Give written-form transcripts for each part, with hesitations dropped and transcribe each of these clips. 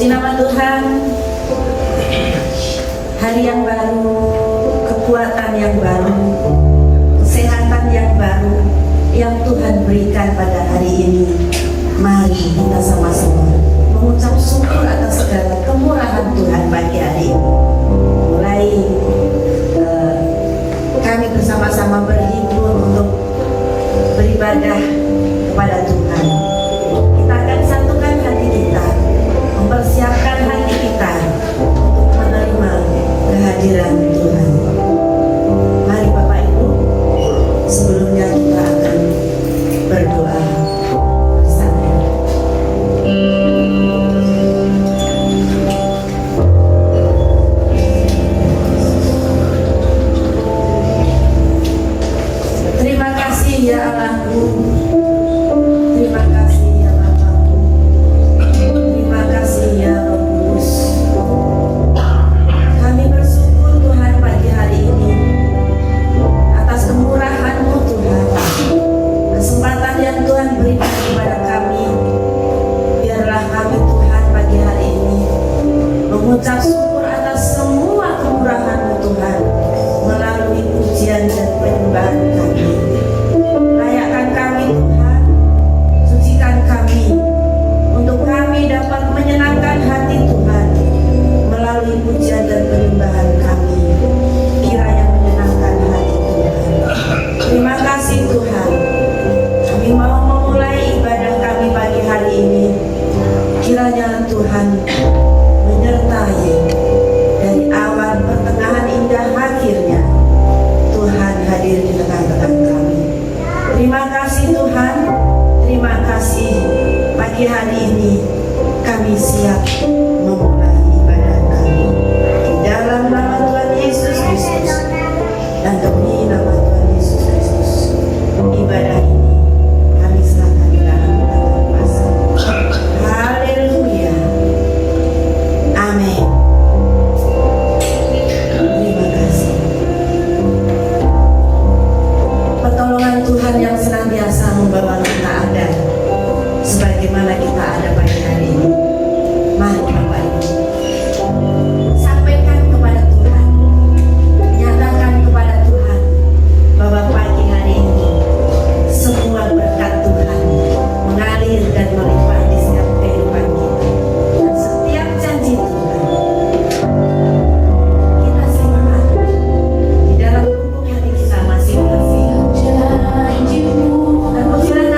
Puji nama Tuhan. Hari yang baru, kekuatan yang baru, kesehatan yang baru yang Tuhan berikan pada hari ini. Mari kita sama-sama mengucap syukur atas segala kemurahan Tuhan bagi hari ini. Mulai kami bersama-sama berhibur untuk beribadah kepada Tuhan. Kita akan satukan hati kita, mempersiapkan hati kita untuk menerima kehadiran Tuhan. Mari Bapak Ibu, sebelumnya kita akan berdoa bersama. Terima kasih ya Allahku, terima kasih ya Bapakku, terima kasih ya Roh Kudus. Kami bersyukur Tuhan pagi hari ini atas kemurahan-Mu Tuhan, kesempatan yang Tuhan berikan kepada kami. Biarlah kami Tuhan pagi hari ini mengucap syukur atas semua kemurahan-Mu Tuhan melalui pujian dan penyembahan kami. Layakkan kami Tuhan, sucikan kami, untuk kami dapat menyenangkan hati Tuhan melalui pujian dan penyembahan kami. Kiranya menyenangkan hati Tuhan. Terima kasih Tuhan. Kami mau memulai ibadah kami pagi hari ini. Kiranya Tuhan menyertai dari awal, pertengahan, hingga akhirnya. Tuhan hadir di tengah-tengah kami. Terima kasih Tuhan. Terima kasih pagi hari ini kami siap memulai ibadah kami. Di dalam nama Tuhan Yesus Kristus dan demi nama Tuhan Yesus Kristus, ibadah ini kami serahkan di dalam tangan kuasa. Haleluya. Amin. Terima kasih. Pertolongan Tuhan yang senantiasa membawa kita ada sebagaimana kita ada pagi hari ini. Mari Bapak Ibu, sampaikan kepada Tuhan, nyatakan kepada Tuhan bahwa pagi hari ini semua berkat Tuhan mengalir dan melimpah di setiap kehidupan kita, dan setiap janji Tuhan kita simpan di dalam lubuk hati kita masing-masing. Dan pujilah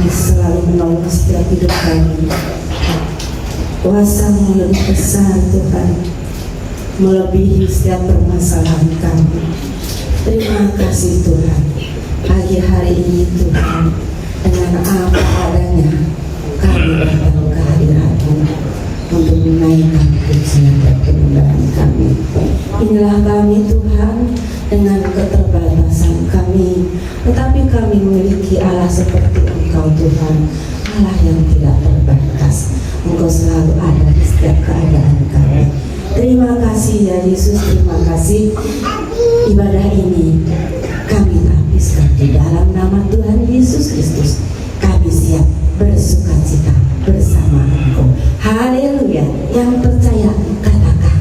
kami selalu menolong setiap hidup kami. Kuasa-Mu lebih besar Tuhan, melebihi setiap permasalahan kami. Terima kasih Tuhan, pagi hari ini Tuhan, dengan apa adanya kami datang ke hadirat-Mu untuk menaikkan pujian dan kemuliaan kami. Inilah kami Tuhan, dengan keterbatasan kami, tetapi kami memiliki Allah seperti Engkau Tuhan, Allah yang tidak terbatas. Engkau selalu ada di setiap keadaan kami. Terima kasih ya Yesus, terima kasih. Ibadah ini kami habiskan di dalam nama Tuhan Yesus Kristus. Kami siap bersukacita bersama Engkau. Haleluya. Yang percaya katakan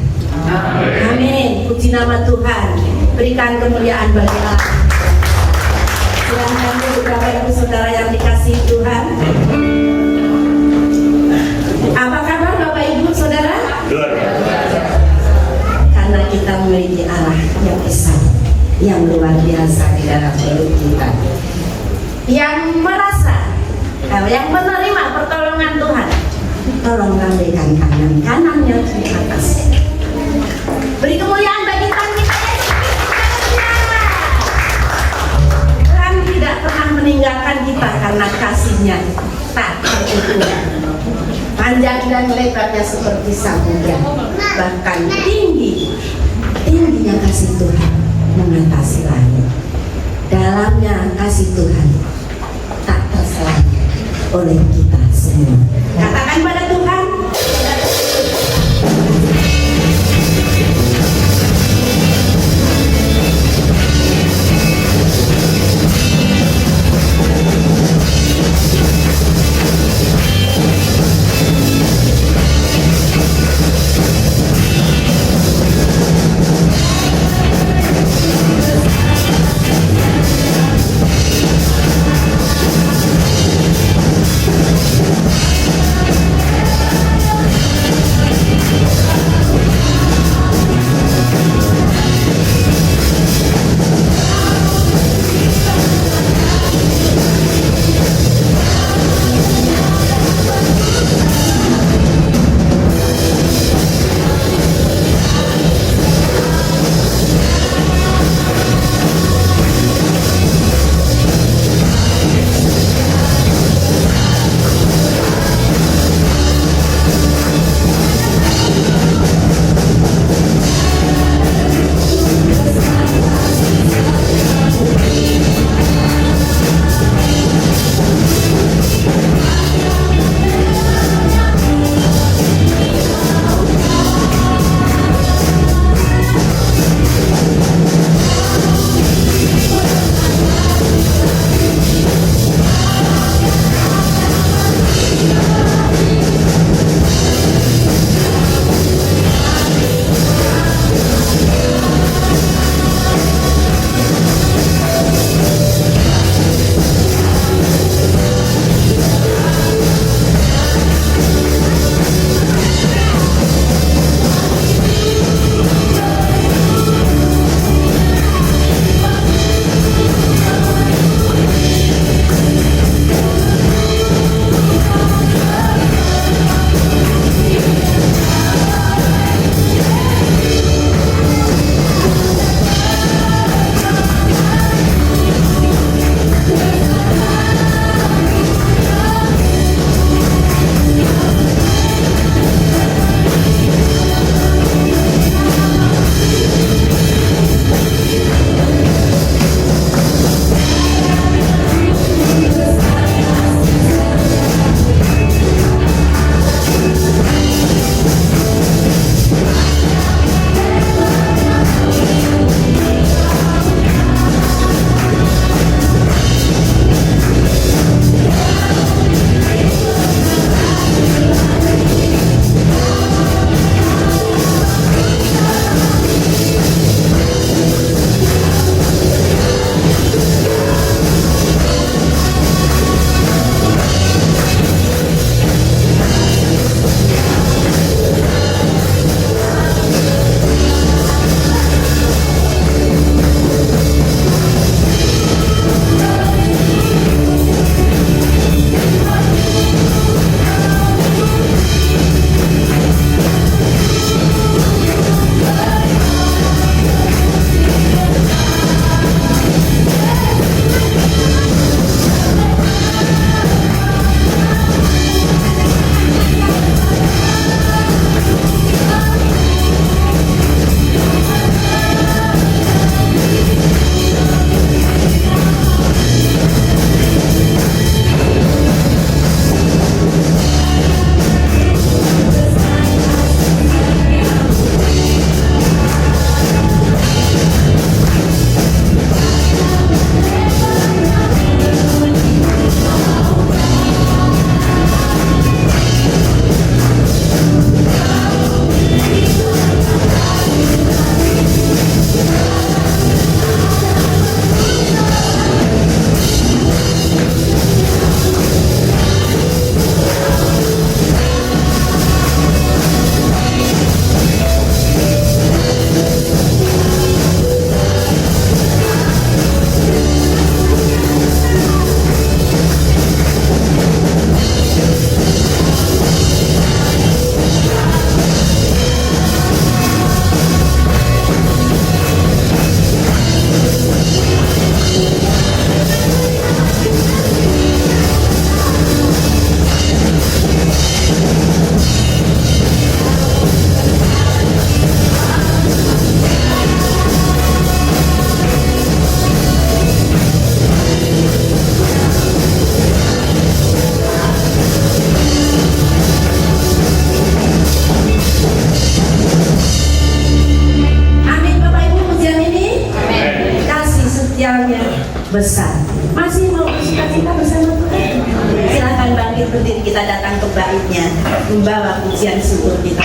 amin. Puji nama Tuhan. Berikan kemuliaan bagi Allah. Silahkan beberapa ibu saudara yang dikasihi Tuhan. Apa kabar Bapak Ibu Saudara? Karena kita memiliki Allah yang besar, yang luar biasa di dalam hidup kita, yang merasa, yang menerima pertolongan Tuhan. Tolong lambaikan tangan kanannya di atas. Beri kemuliaan bagi Tuhan kita. Tuhan tidak pernah meninggalkan kita karena kasih-Nya tak terukur. Panjang dan lebarnya seperti samudra, bahkan tingginya kasih Tuhan mengatasi langit. Dalamnya kasih Tuhan tak terselami oleh kita semua. Katakan pada Tuhan, yang besar. Masih mau bersukacita bersama Tuhan? Silakan bangkit berdiri, kita datang ke baitnya membawa pujian syukur kita.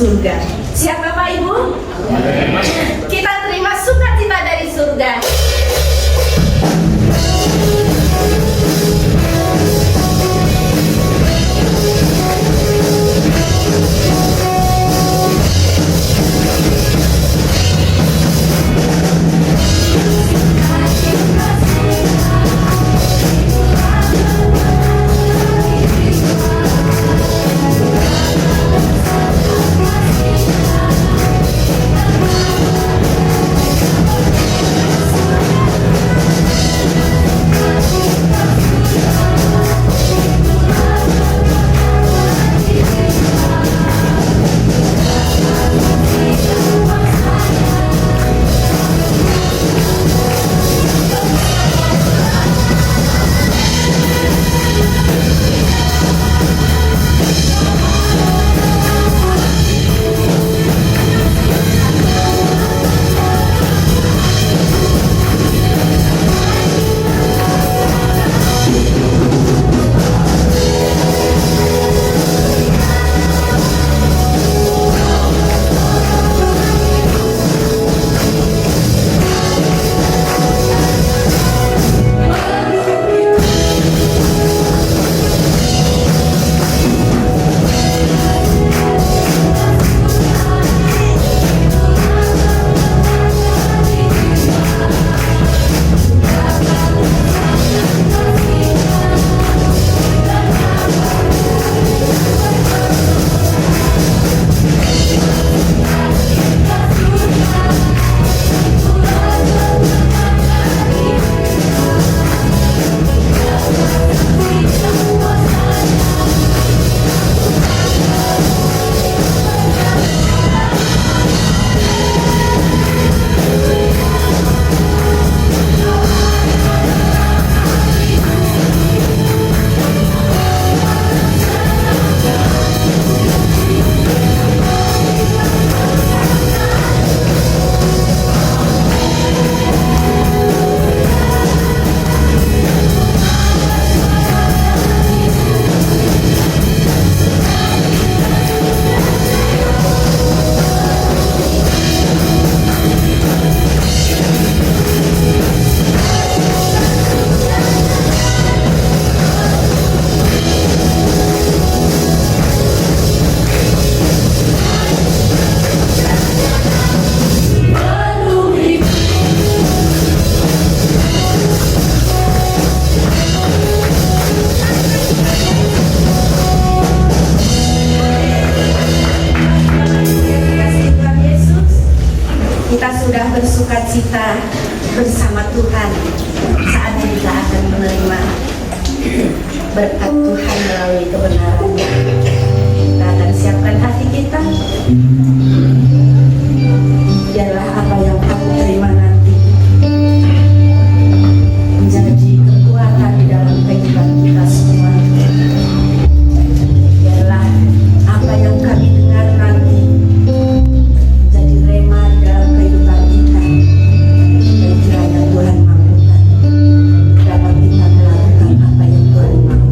Surga. Siap Bapak Ibu? Kita terima sukacita dari surga. sukacita bersama Tuhan. Saatnya kita akan menerima berkat Tuhan melalui kebenarannya. Kita akan siapkan hati kita. Biarlah apa yang kamu terima nanti menjadi kekuatan di dalam kehidupan kita semua. Biarlah apa yang kami dengar nanti menjadi rema di dalam kehidupan kita. Dan kiranya Tuhan mampukan dapat kita melakukan apa yang Tuhan mau.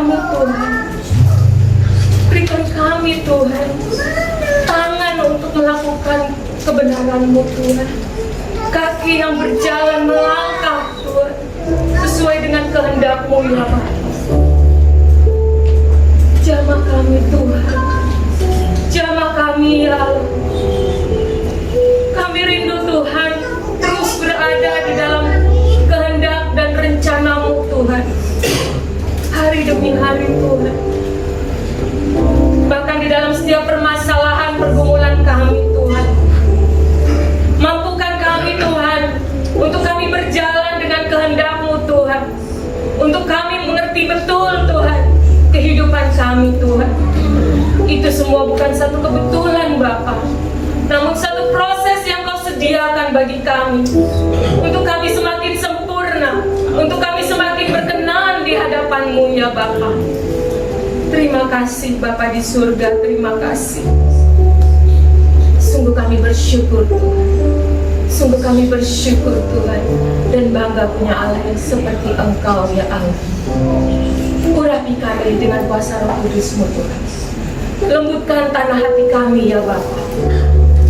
kami Tuhan. Berikan kami Tuhan tangan untuk melakukan kebenaran-Mu Tuhan, kaki yang berjalan melangkah Tuhan sesuai dengan kehendak-Mu ya Bapa. Jamah kami Tuhan, jamah kami ya Allah. Kami rindu Tuhan terus berada di dalam kehendak dan rencana-Mu Tuhan, hari demi hari Tuhan. Bahkan di dalam setiap permasalahan pergumulan kami Tuhan, mampukan kami Tuhan untuk kami berjalan dengan kehendak-Mu Tuhan, untuk kami mengerti betul Tuhan kehidupan kami Tuhan. Itu semua bukan satu kebetulan Bapa, namun satu proses yang Kau sediakan bagi kami, untuk kami semakin sempurna, untuk kami semakin berkenan di hadapan-Mu ya Bapa. Terima kasih Bapa di surga, terima kasih. Sungguh kami bersyukur Tuhan, sungguh kami bersyukur Tuhan, dan bangga punya Allah yang seperti Engkau ya Allah. Urapi kami dengan kuasa Roh Kudus-Mu Tuhan. Lembutkan tanah hati kami ya Bapa,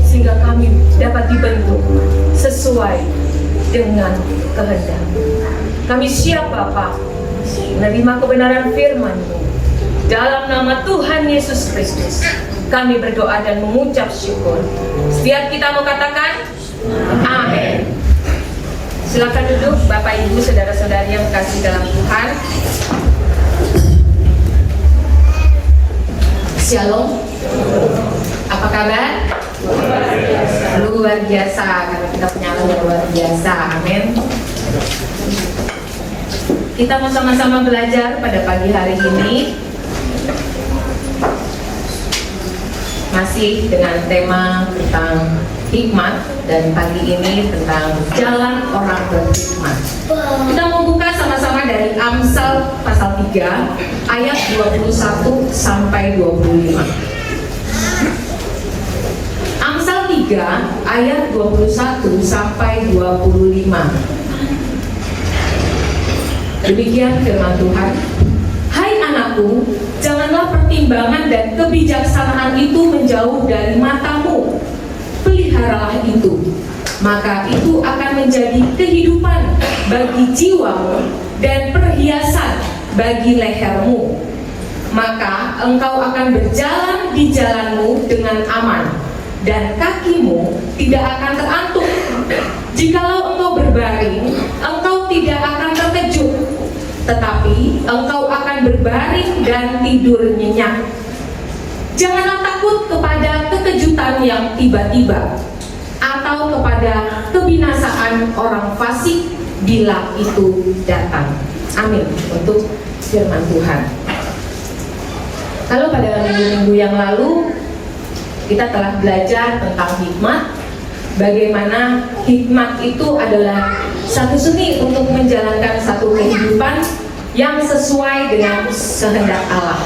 sehingga kami dapat dibentuk sesuai dengan kehendak. Kami siap Bapa menerima kebenaran firman-Mu. Dalam nama Tuhan Yesus Kristus kami berdoa dan mengucap syukur. Setiap kita mau katakan amin. Silakan duduk Bapak Ibu saudara-saudari yang kasih dalam Tuhan. Shalom. Apa kabar? Luar biasa, karena kita punya Allah yang luar biasa. Amin. Kita mau sama-sama belajar pada pagi hari ini, masih dengan tema tentang hikmat, dan pagi ini tentang jalan orang berhikmat. Kita mau buka sama-sama dari Amsal pasal 3 ayat 21 sampai 25. Amsal 3 ayat 21 sampai 25. Demikian firman Tuhan. Hai anakku, janganlah pertimbangan dan kebijaksanaan itu menjauh dari matamu. Peliharalah itu, maka itu akan menjadi kehidupan bagi jiwamu dan perhiasan bagi lehermu. Maka engkau akan berjalan di jalanmu dengan aman, dan kakimu tidak akan terantuk. Jikalau engkau berbaring, engkau tidak akan terkejut, tetapi engkau akan berbaring dan tidur nyenyak. Janganlah takut kepada kekejutan yang tiba-tiba, atau kepada kebinasaan orang fasik bila itu datang. Amin. Untuk firman Tuhan. Kalau pada minggu-minggu yang lalu kita telah belajar tentang hikmat, bagaimana hikmat itu adalah satu seni untuk menjalankan satu kehidupan yang sesuai dengan kehendak Allah,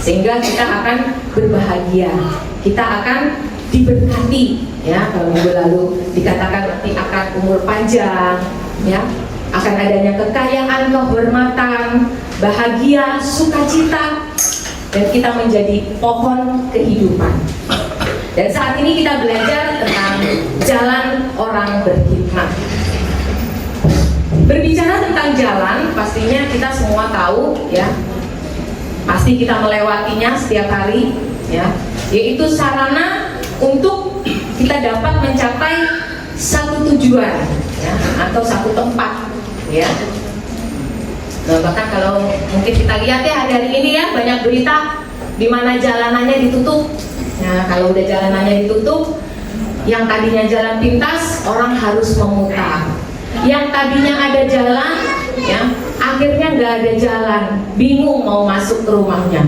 sehingga kita akan berbahagia, kita akan diberkati. Ya, kalau minggu lalu dikatakan nanti akan umur panjang, ya, akan adanya kekayaan, kehormatan, bahagia, sukacita, dan kita menjadi pohon kehidupan. Dan saat ini kita belajar tentang jalan orang berhikmat. Berbicara tentang jalan, pastinya kita semua tahu, ya, pasti kita melewatinya setiap hari, ya, yaitu sarana untuk kita dapat mencapai satu tujuan, ya, atau satu tempat, ya. Nah, bahkan kalau mungkin kita lihat ya hari ini ya, banyak berita di mana jalanannya ditutup. Nah, kalau udah jalanannya ditutup, yang tadinya jalan pintas, orang harus memutar. Yang tadinya ada jalan, ya, akhirnya nggak ada jalan, bingung mau masuk ke rumahnya.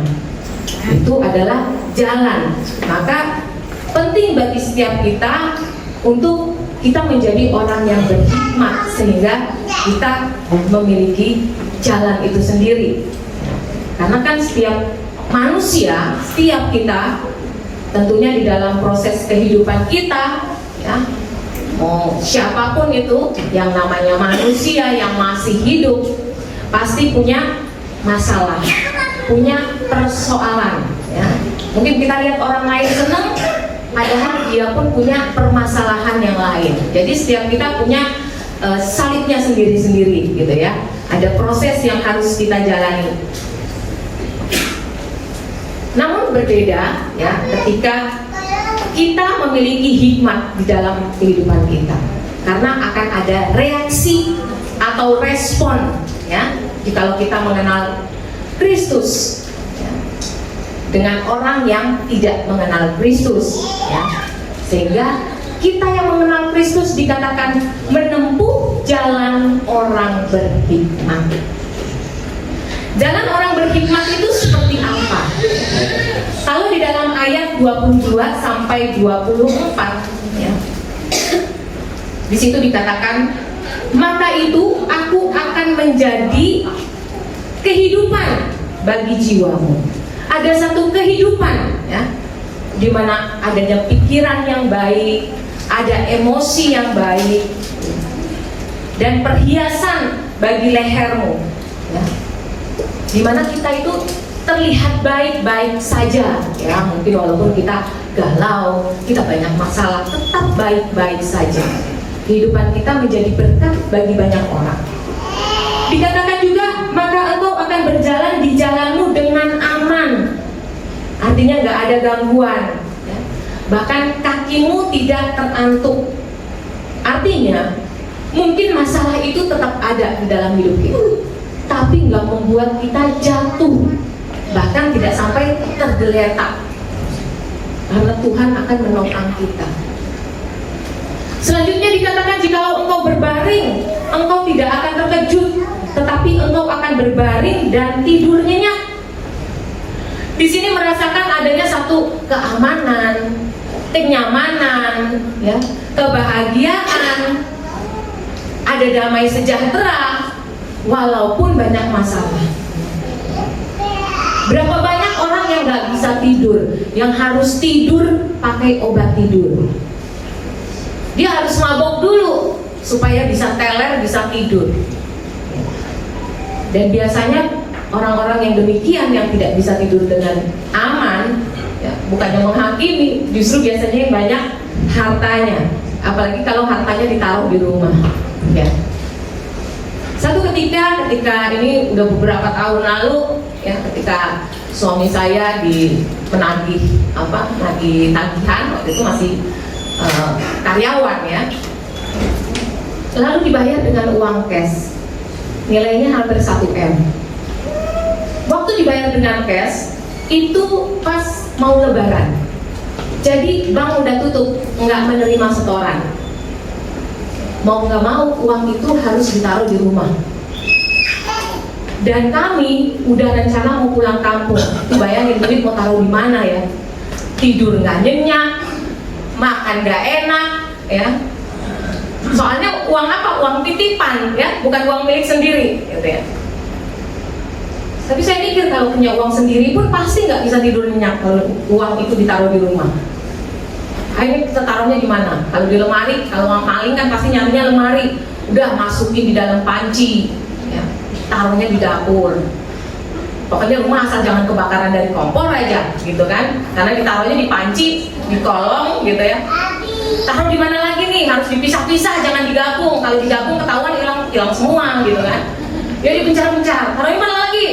Itu adalah jalan. Maka penting bagi setiap kita untuk kita menjadi orang yang berhikmat, sehingga kita memiliki jalan itu sendiri. Karena kan setiap manusia, setiap kita, tentunya di dalam proses kehidupan kita, ya, mau siapapun itu yang namanya manusia yang masih hidup, pasti punya masalah, punya persoalan, ya. Mungkin kita lihat orang lain senang, padahal dia pun punya permasalahan yang lain. Jadi setiap kita punya salibnya sendiri-sendiri, gitu ya. Ada proses yang harus kita jalani. Namun berbeda, ya, ketika kita memiliki hikmat di dalam kehidupan kita, karena akan ada reaksi atau respon, ya, jikalau kita mengenal Kristus, ya, dengan orang yang tidak mengenal Kristus, ya, sehingga kita yang mengenal Kristus dikatakan menempuh jalan orang berhikmat. Jalan orang berhikmat itu seperti apa? Kalau di dalam ayat 22 sampai 24, ya, di situ dikatakan, maka itu aku akan menjadi kehidupan bagi jiwamu. Ada satu kehidupan, ya, di mana adanya pikiran yang baik, ada emosi yang baik, dan perhiasan bagi lehermu, ya, di mana kita itu terlihat baik-baik saja, ya, mungkin walaupun kita galau, kita banyak masalah, tetap baik-baik saja. Kehidupan kita menjadi berkat bagi banyak orang. Dikatakan juga, maka engkau akan berjalan di jalanmu dengan aman. Artinya nggak ada gangguan, ya. Bahkan kakimu tidak terantuk. Artinya mungkin masalah itu tetap ada di dalam hidup kita, tapi nggak membuat kita jatuh, bahkan tidak sampai tergeletak, karena Tuhan akan menopang kita. Selanjutnya dikatakan, jikalau engkau berbaring, engkau tidak akan terkejut, tetapi engkau akan berbaring dan tidur nyenyak. Di sini merasakan adanya satu keamanan, kenyamanan, ya, kebahagiaan, ada damai sejahtera, walaupun banyak masalah. Berapa banyak orang yang nggak bisa tidur, yang harus tidur pakai obat tidur. Dia harus mabok dulu supaya bisa teler, bisa tidur. Dan biasanya orang-orang yang demikian, yang tidak bisa tidur dengan aman, ya, bukannya menghakimi, justru biasanya yang banyak hartanya. Apalagi kalau hartanya ditaruh di rumah, ya. Satu ketika ini udah beberapa tahun lalu, ya, ketika suami saya menagih tagihan, waktu itu masih karyawan, ya, lalu dibayar dengan uang cash, nilainya hampir 1 M. Waktu dibayar dengan cash itu pas mau lebaran, jadi bank udah tutup, nggak menerima setoran. Mau nggak mau uang itu harus ditaruh di rumah. Dan kami udah rencana mau pulang kampung. Bayangin duit mau taruh di mana, ya? Tidur nggak nyenyak, makan nggak enak, ya. Soalnya uang apa? Uang titipan, ya, bukan uang milik sendiri, gitu ya. Tapi saya pikir kalau punya uang sendiri pun pasti nggak bisa tidur nyenyak kalau uang itu ditaruh di rumah. Ini kita taruhnya di mana? Kalau di lemari, kalau orang maling kan pasti nyarinya lemari. Udah masukin di dalam panci, ya, taruhnya di dapur. Pokoknya rumah asal jangan kebakaran dari kompor aja, gitu kan? Karena ditaruhnya di panci, di kolong, gitu ya. Taruh di mana lagi nih? Harus dipisah-pisah, jangan digabung. Kalau digabung ketahuan hilang semua, gitu kan? Ya dipencar-pencar. Taruh di mana lagi?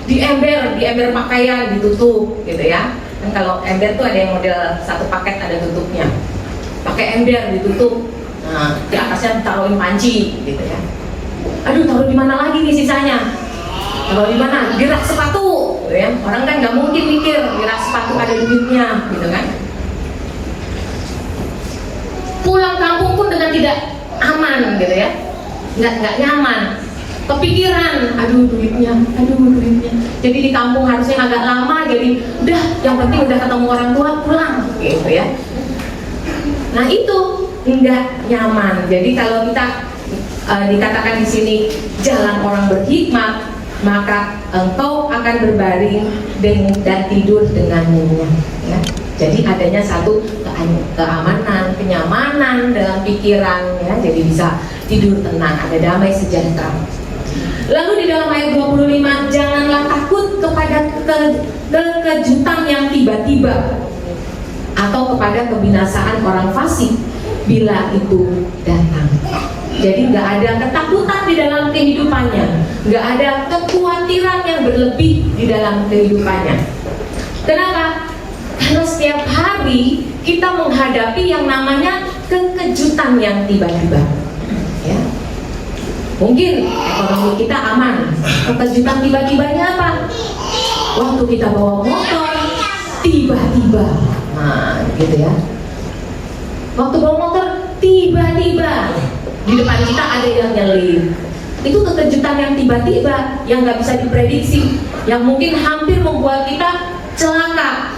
Di ember pakaian, ditutup, gitu ya. Kan kalau ember tuh ada yang model satu paket ada tutupnya. Pakai ember ditutup. Nah, di atasnya taruhin panci, gitu ya. Aduh, taruh di mana lagi nih sisanya? Taruh di mana? Di rak sepatu, gitu ya. Orang kan nggak mungkin mikir di rak sepatu ada duitnya, gitu kan. Pulang kampung pun dengan tidak aman, gitu ya. Nggak nyaman. Kepikiran, aduh duitnya. Jadi di kampung harusnya agak lama, jadi udah, yang penting udah ketemu orang tua, pulang, gitu ya. Nah itu enggak nyaman. Jadi kalau kita dikatakan di sini jalan orang berhikmat, maka engkau akan berbaring dan tidur dengan nyenyak, ya. Jadi adanya satu keamanan, kenyamanan dalam pikiran, ya. Jadi bisa tidur tenang, ada damai sejahtera. Lalu di dalam ayat 25, janganlah janganlah takut kepada kekejutan yang tiba-tiba atau kepada kebinasaan orang fasik bila itu datang. Jadi nggak ada ketakutan di dalam kehidupannya, nggak ada kekhawatiran yang berlebih di dalam kehidupannya. Kenapa? Karena setiap hari kita menghadapi yang namanya kekejutan yang tiba-tiba. Ya. Mungkin ekonomi kita aman, kekejutan tiba-tibanya apa? Waktu kita bawa motor, tiba-tiba, nah gitu ya. Waktu bawa motor, tiba-tiba di depan kita ada yang nyelip. Itu kekejutan yang tiba-tiba, yang nggak bisa diprediksi, yang mungkin hampir membuat kita celaka.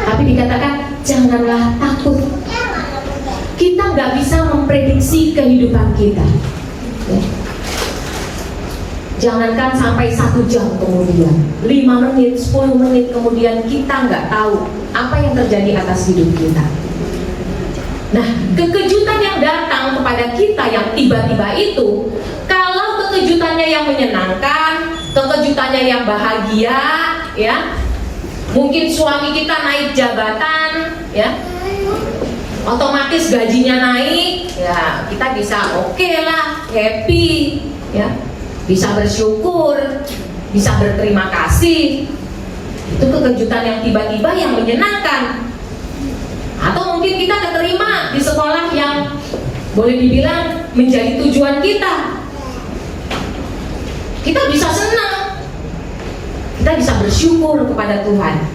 Tapi dikatakan janganlah takut. Kita nggak bisa memprediksi kehidupan kita. Ya. Jangankan sampai 1 jam kemudian, 5 menit, 10 menit kemudian, kita nggak tahu apa yang terjadi atas hidup kita. Nah, kekejutan yang datang kepada kita yang tiba-tiba itu, kalau kekejutannya yang menyenangkan, kekejutannya yang bahagia, ya, mungkin suami kita naik jabatan, ya, otomatis gajinya naik, ya, kita bisa oke lah, happy, ya, bisa bersyukur, bisa berterima kasih. Itu kekejutan yang tiba-tiba yang menyenangkan. Atau mungkin kita keterima di sekolah yang boleh dibilang menjadi tujuan kita. Kita bisa senang, kita bisa bersyukur kepada Tuhan.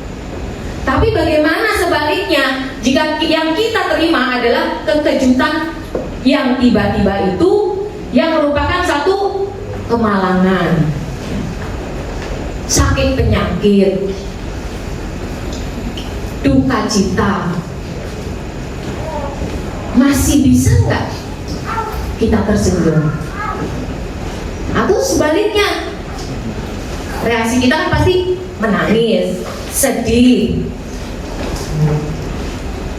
Tapi bagaimana sebaliknya jika yang kita terima adalah kekejutan yang tiba-tiba itu, yang merupakan satu kemalangan, sakit penyakit, duka cita. Masih bisa nggak kita tersenyum? Atau sebaliknya, reaksi kita kan pasti menangis, sedih.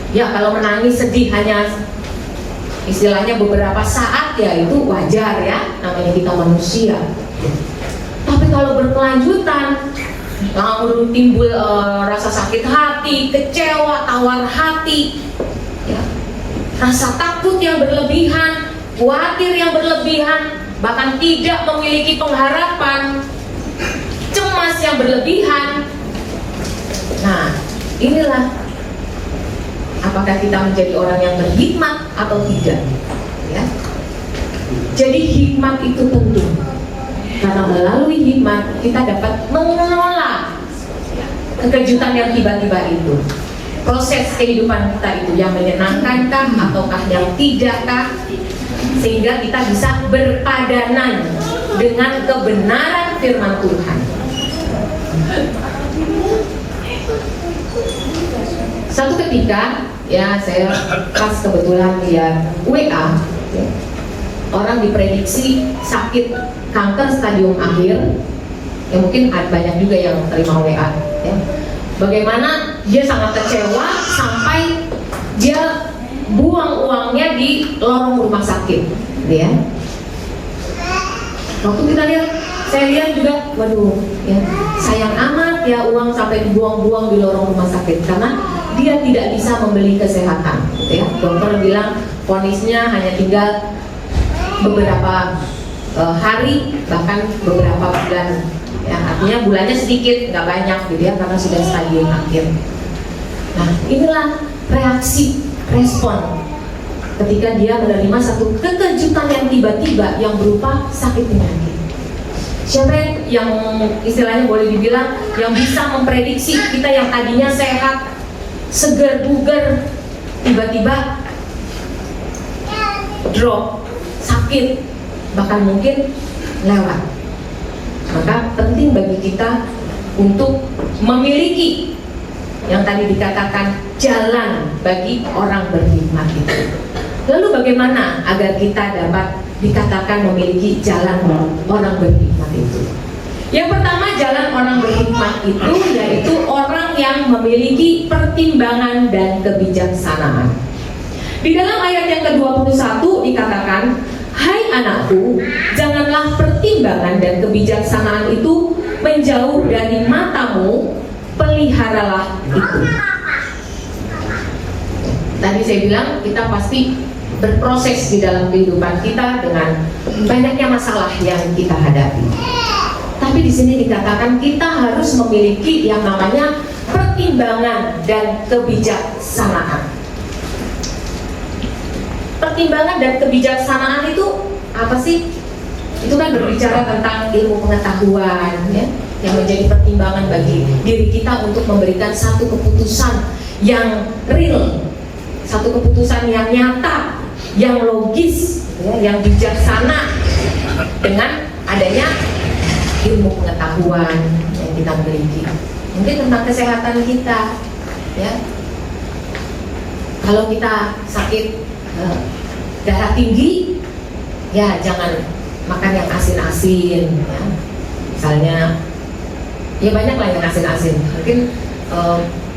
Ya, kalau menangis sedih hanya istilahnya beberapa saat, ya itu wajar ya, namanya kita manusia. Tapi kalau berkelanjutan, lalu timbul rasa sakit hati, kecewa, tawar hati, ya, rasa takut yang berlebihan, khawatir yang berlebihan, bahkan tidak memiliki pengharapan, cemas yang berlebihan. Nah, inilah apakah kita menjadi orang yang berhikmat atau tidak, ya. Jadi hikmat itu penting, karena melalui hikmat kita dapat mengelola kekejutan yang tiba-tiba itu. Proses kehidupan kita itu yang menyenangkankah ataukah yang tidakkah, sehingga kita bisa berpadanan dengan kebenaran firman Tuhan. Satu ketika, ya saya pas kebetulan lihat WA, ya, orang diprediksi sakit kanker stadium akhir, ya mungkin banyak juga yang terima WA, ya. Bagaimana dia sangat kecewa sampai dia buang uangnya di lorong rumah sakit, ya. Waktu kita lihat, saya lihat juga, waduh, ya sayang amat ya uang sampai dibuang-buang di lorong rumah sakit karena dia tidak bisa membeli kesehatan, gitu ya. Dokter bilang vonisnya hanya tinggal beberapa hari, bahkan beberapa bulan. Ya, artinya bulannya sedikit, nggak banyak gitu ya, karena sudah stadium akhir. Nah, inilah reaksi, respon ketika dia menerima satu kekejutan yang tiba-tiba yang berupa sakit penyakit. Siapa yang istilahnya boleh dibilang yang bisa memprediksi kita yang tadinya sehat, segar bugar, tiba-tiba drop, sakit, bahkan mungkin lewat. Maka penting bagi kita untuk memiliki yang tadi dikatakan jalan bagi orang berhikmat itu. Lalu bagaimana agar kita dapat dikatakan memiliki jalan orang berhikmat itu? Yang pertama, jalan orang berhikmat itu yaitu orang yang memiliki pertimbangan dan kebijaksanaan. Di dalam ayat yang ke-21 dikatakan, "Hai Hai anakku, janganlah pertimbangan dan kebijaksanaan itu menjauh dari matamu, peliharalah itu. Tadi saya bilang kita pasti berproses di dalam kehidupan kita dengan banyaknya masalah yang kita hadapi. Tapi di sini dikatakan kita harus memiliki yang namanya pertimbangan dan kebijaksanaan. Pertimbangan dan kebijaksanaan itu apa sih? Itu kan berbicara tentang ilmu pengetahuan, ya, yang menjadi pertimbangan bagi diri kita untuk memberikan satu keputusan yang real, satu keputusan yang nyata, yang logis, ya, yang bijaksana dengan adanya ilmu pengetahuan yang kita miliki. Mungkin tentang kesehatan kita, ya. Kalau kita sakit darah tinggi, ya jangan makan yang asin-asin, ya. Misalnya, ya banyak lah yang asin-asin. Mungkin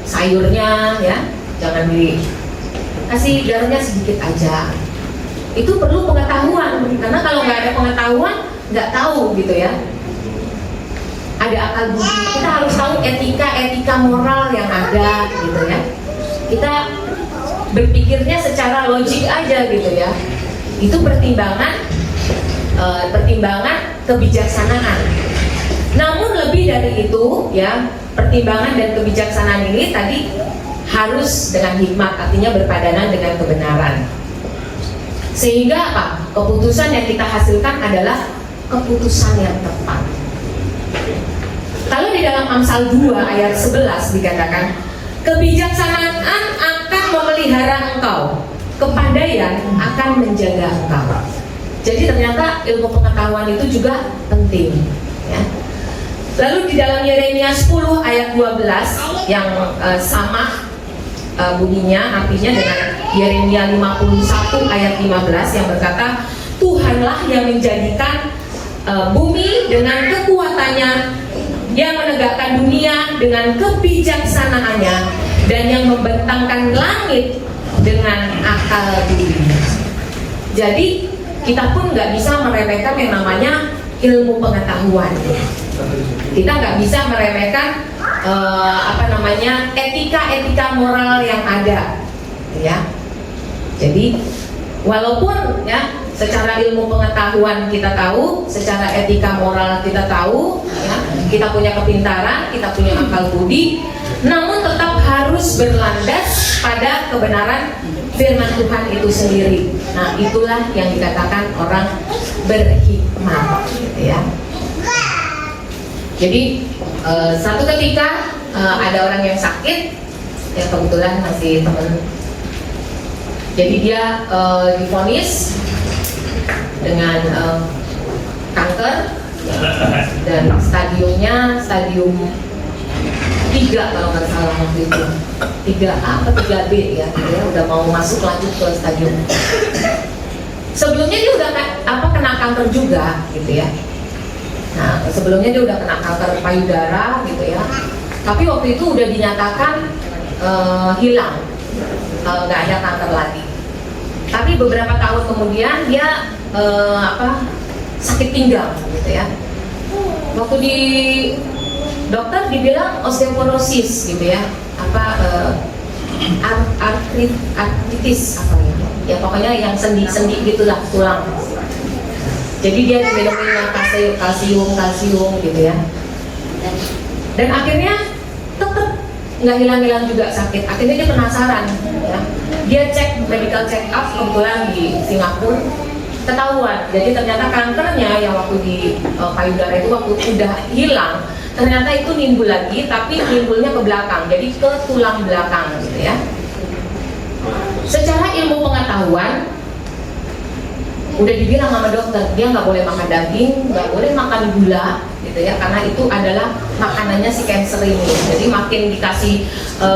sayurnya, ya, jangan dikasih garamnya sedikit aja. Itu perlu pengetahuan, karena kalau nggak ada pengetahuan, nggak tahu gitu ya. Ada akal budi. Kita harus tahu etika moral yang ada gitu ya. Kita berpikirnya secara logik aja gitu ya. Itu pertimbangan kebijaksanaan. Namun lebih dari itu ya, pertimbangan dan kebijaksanaan ini tadi harus dengan hikmat, artinya berpadanan dengan kebenaran. Sehingga apa? Keputusan yang kita hasilkan adalah keputusan yang tepat. Kalau di dalam Amsal 2 ayat 11 dikatakan, kebijaksanaan akan memelihara engkau, kepandaian akan menjaga engkau. Jadi ternyata ilmu pengetahuan itu juga penting, ya. Lalu di dalam Yeremia 10 ayat 12 yang sama bunyinya, artinya dengan Yeremia 51 ayat 15 yang berkata, Tuhanlah yang menjadikan bumi dengan kekuatannya, yang menegakkan dunia dengan kebijaksanaannya, dan yang membentangkan langit dengan akal budi. Jadi kita pun nggak bisa meremehkan yang namanya ilmu pengetahuan. Kita nggak bisa meremehkan etika moral yang ada, ya. Jadi walaupun ya secara ilmu pengetahuan kita tahu, secara etika moral kita tahu, ya, kita punya kepintaran, kita punya akal budi, namun tetap harus berlandas pada kebenaran firman Tuhan itu sendiri. Nah, itulah yang dikatakan orang berhikmat, gitu ya. Jadi satu ketika ada orang yang sakit, ya kebetulan masih teman. Jadi dia divonis dengan kanker, dan stadium 3 kalau nggak salah waktu itu, 3A atau 3B ya, dia udah mau masuk lanjut ke stadium. Sebelumnya dia udah kena kanker juga gitu ya. Nah, sebelumnya dia udah kena kanker payudara gitu ya. Tapi waktu itu udah dinyatakan hilang, nggak ada kanker lagi. Tapi beberapa tahun kemudian dia sakit pinggang gitu ya. Waktu di dokter dibilang osteoporosis gitu ya, artritis apa ya, pokoknya yang sendi-sendi gitulah, tulang. Jadi dia diminumin kalsium gitu ya. Dan akhirnya tetap nggak hilang-hilang juga sakit. Akhirnya dia penasaran, ya. Dia cek medical check up kebetulan di Singapura, ketahuan. Jadi ternyata kankernya yang waktu di payudara itu waktu udah hilang, ternyata itu nimbul lagi, tapi nimbulnya ke belakang, jadi ke tulang belakang gitu ya. Secara ilmu pengetahuan udah dibilang sama dokter, dia nggak boleh makan daging, nggak boleh makan gula gitu ya, karena itu adalah makanannya si cancer ini. Jadi makin dikasih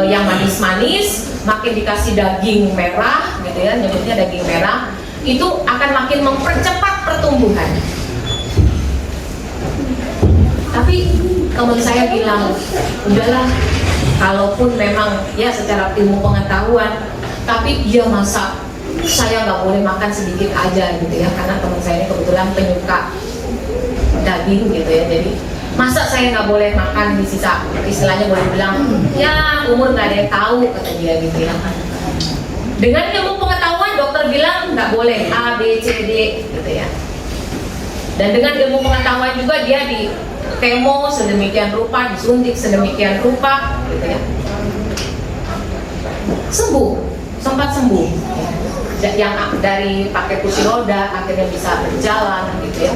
yang manis-manis, makin dikasih daging merah gitu ya, nyebutnya daging merah, itu akan makin mempercepat pertumbuhan. Tapi teman saya bilang, udahlah, kalaupun memang ya secara ilmu pengetahuan, tapi dia masa saya nggak boleh makan sedikit aja gitu ya, karena teman saya ini kebetulan penyuka daging gitu ya. Jadi masa saya nggak boleh makan di sisa, istilahnya boleh bilang ya umur nggak ada yang tahu, kata dia gitu ya. Dengan ilmu pengetahuan dokter bilang nggak boleh A, B, C, D gitu ya. Dan dengan ilmu pengetahuan juga dia di kemo sedemikian rupa, disuntik sedemikian rupa gitu ya. Sembuh, sempat sembuh. Yang dari pakai kursi roda akhirnya bisa berjalan gitu ya.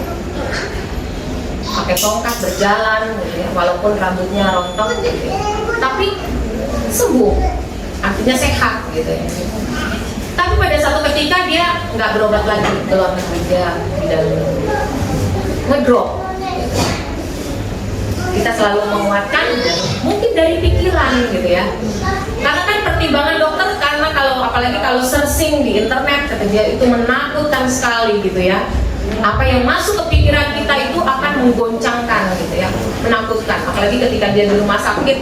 Pakai tongkat berjalan gitu ya, walaupun rambutnya rontok gitu ya. Tapi sembuh, artinya sehat gitu ya. Tapi pada satu ketika dia nggak berobat lagi ke luar negeri, dia di dalam ngedrop gitu. Kita selalu menguatkan mungkin dari pikiran gitu ya. Karena kan pertimbangan dokter, karena kalau apalagi kalau searching di internet kata dia itu menakutkan sekali gitu ya. Apa yang masuk ke pikiran kita itu akan menggoncangkan gitu ya, menakutkan. Apalagi ketika dia di rumah sakit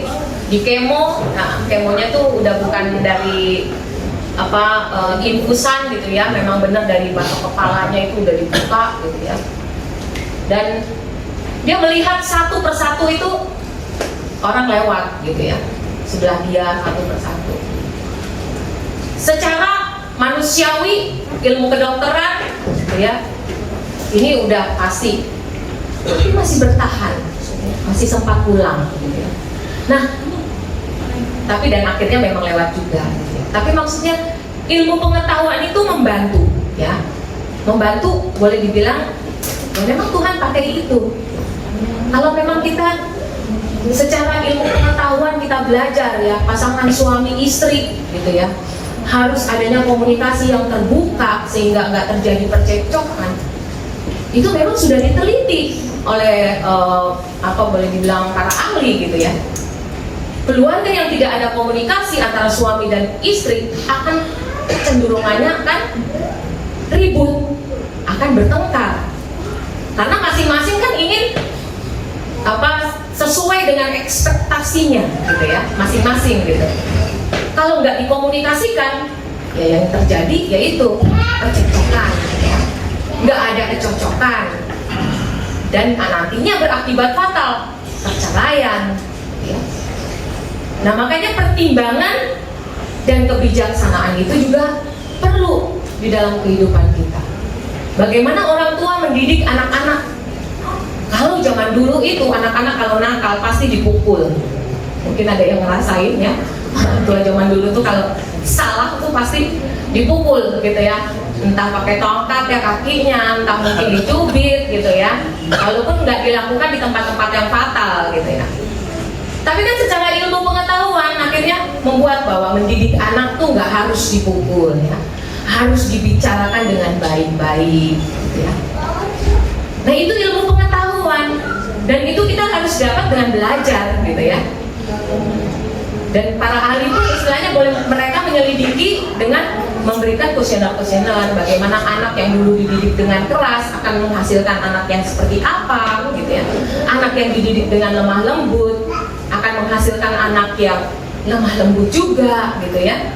di kemo, nah kemonya tuh udah bukan dari infusan gitu ya, memang benar dari batok kepalanya itu udah dibuka gitu ya. Dan dia melihat satu persatu itu orang lewat gitu ya, sebelah dia satu persatu. Secara manusiawi, ilmu kedokteran gitu ya, ini udah pasti, tapi masih bertahan, masih sempat pulang gitu ya. Nah, tapi dan akhirnya memang lewat juga gitu ya. Tapi maksudnya ilmu pengetahuan itu membantu ya, membantu boleh dibilang ya memang Tuhan pakai itu. Kalau memang kita secara ilmu pengetahuan kita belajar ya, pasangan suami istri gitu ya, harus adanya komunikasi yang terbuka sehingga nggak terjadi percekcokan. Itu memang sudah diteliti oleh boleh dibilang para ahli gitu ya. Keluarga yang tidak ada komunikasi antara suami dan istri akan cenderungannya akan ribut, akan bertengkar. Karena masing-masing kan ingin sesuai dengan ekspektasinya gitu ya, masing-masing gitu. Kalau nggak dikomunikasikan, ya yang terjadi yaitu percekcokan, ya. Nggak ada kecocokan, dan nantinya berakibat fatal, perceraian. Ya. Nah makanya pertimbangan dan kebijaksanaan itu juga perlu di dalam kehidupan kita. Bagaimana orang tua mendidik anak-anak? Kalau zaman dulu itu anak-anak kalau nakal pasti dipukul. Mungkin ada yang ngerasain ya. Orang tua zaman dulu tuh kalau salah tuh pasti dipukul gitu ya. Entah pakai tongkat ya kakinya, entah mungkin dicubit gitu ya. Walaupun nggak dilakukan di tempat-tempat yang fatal gitu ya. Tapi kan secara ilmu pengetahuan akhirnya membuat bahwa mendidik anak tuh nggak harus dipukul ya. Harus dibicarakan dengan baik-baik gitu ya. Nah itu ilmu pengetahuan, dan itu kita harus dapat dengan belajar gitu ya. Dan para ahli pun istilahnya boleh mereka menyelidiki dengan memberikan kuesioner-kuesioner bagaimana anak yang dulu dididik dengan keras akan menghasilkan anak yang seperti apa gitu ya. Anak yang dididik dengan lemah lembut akan menghasilkan anak yang lemah lembut juga gitu ya.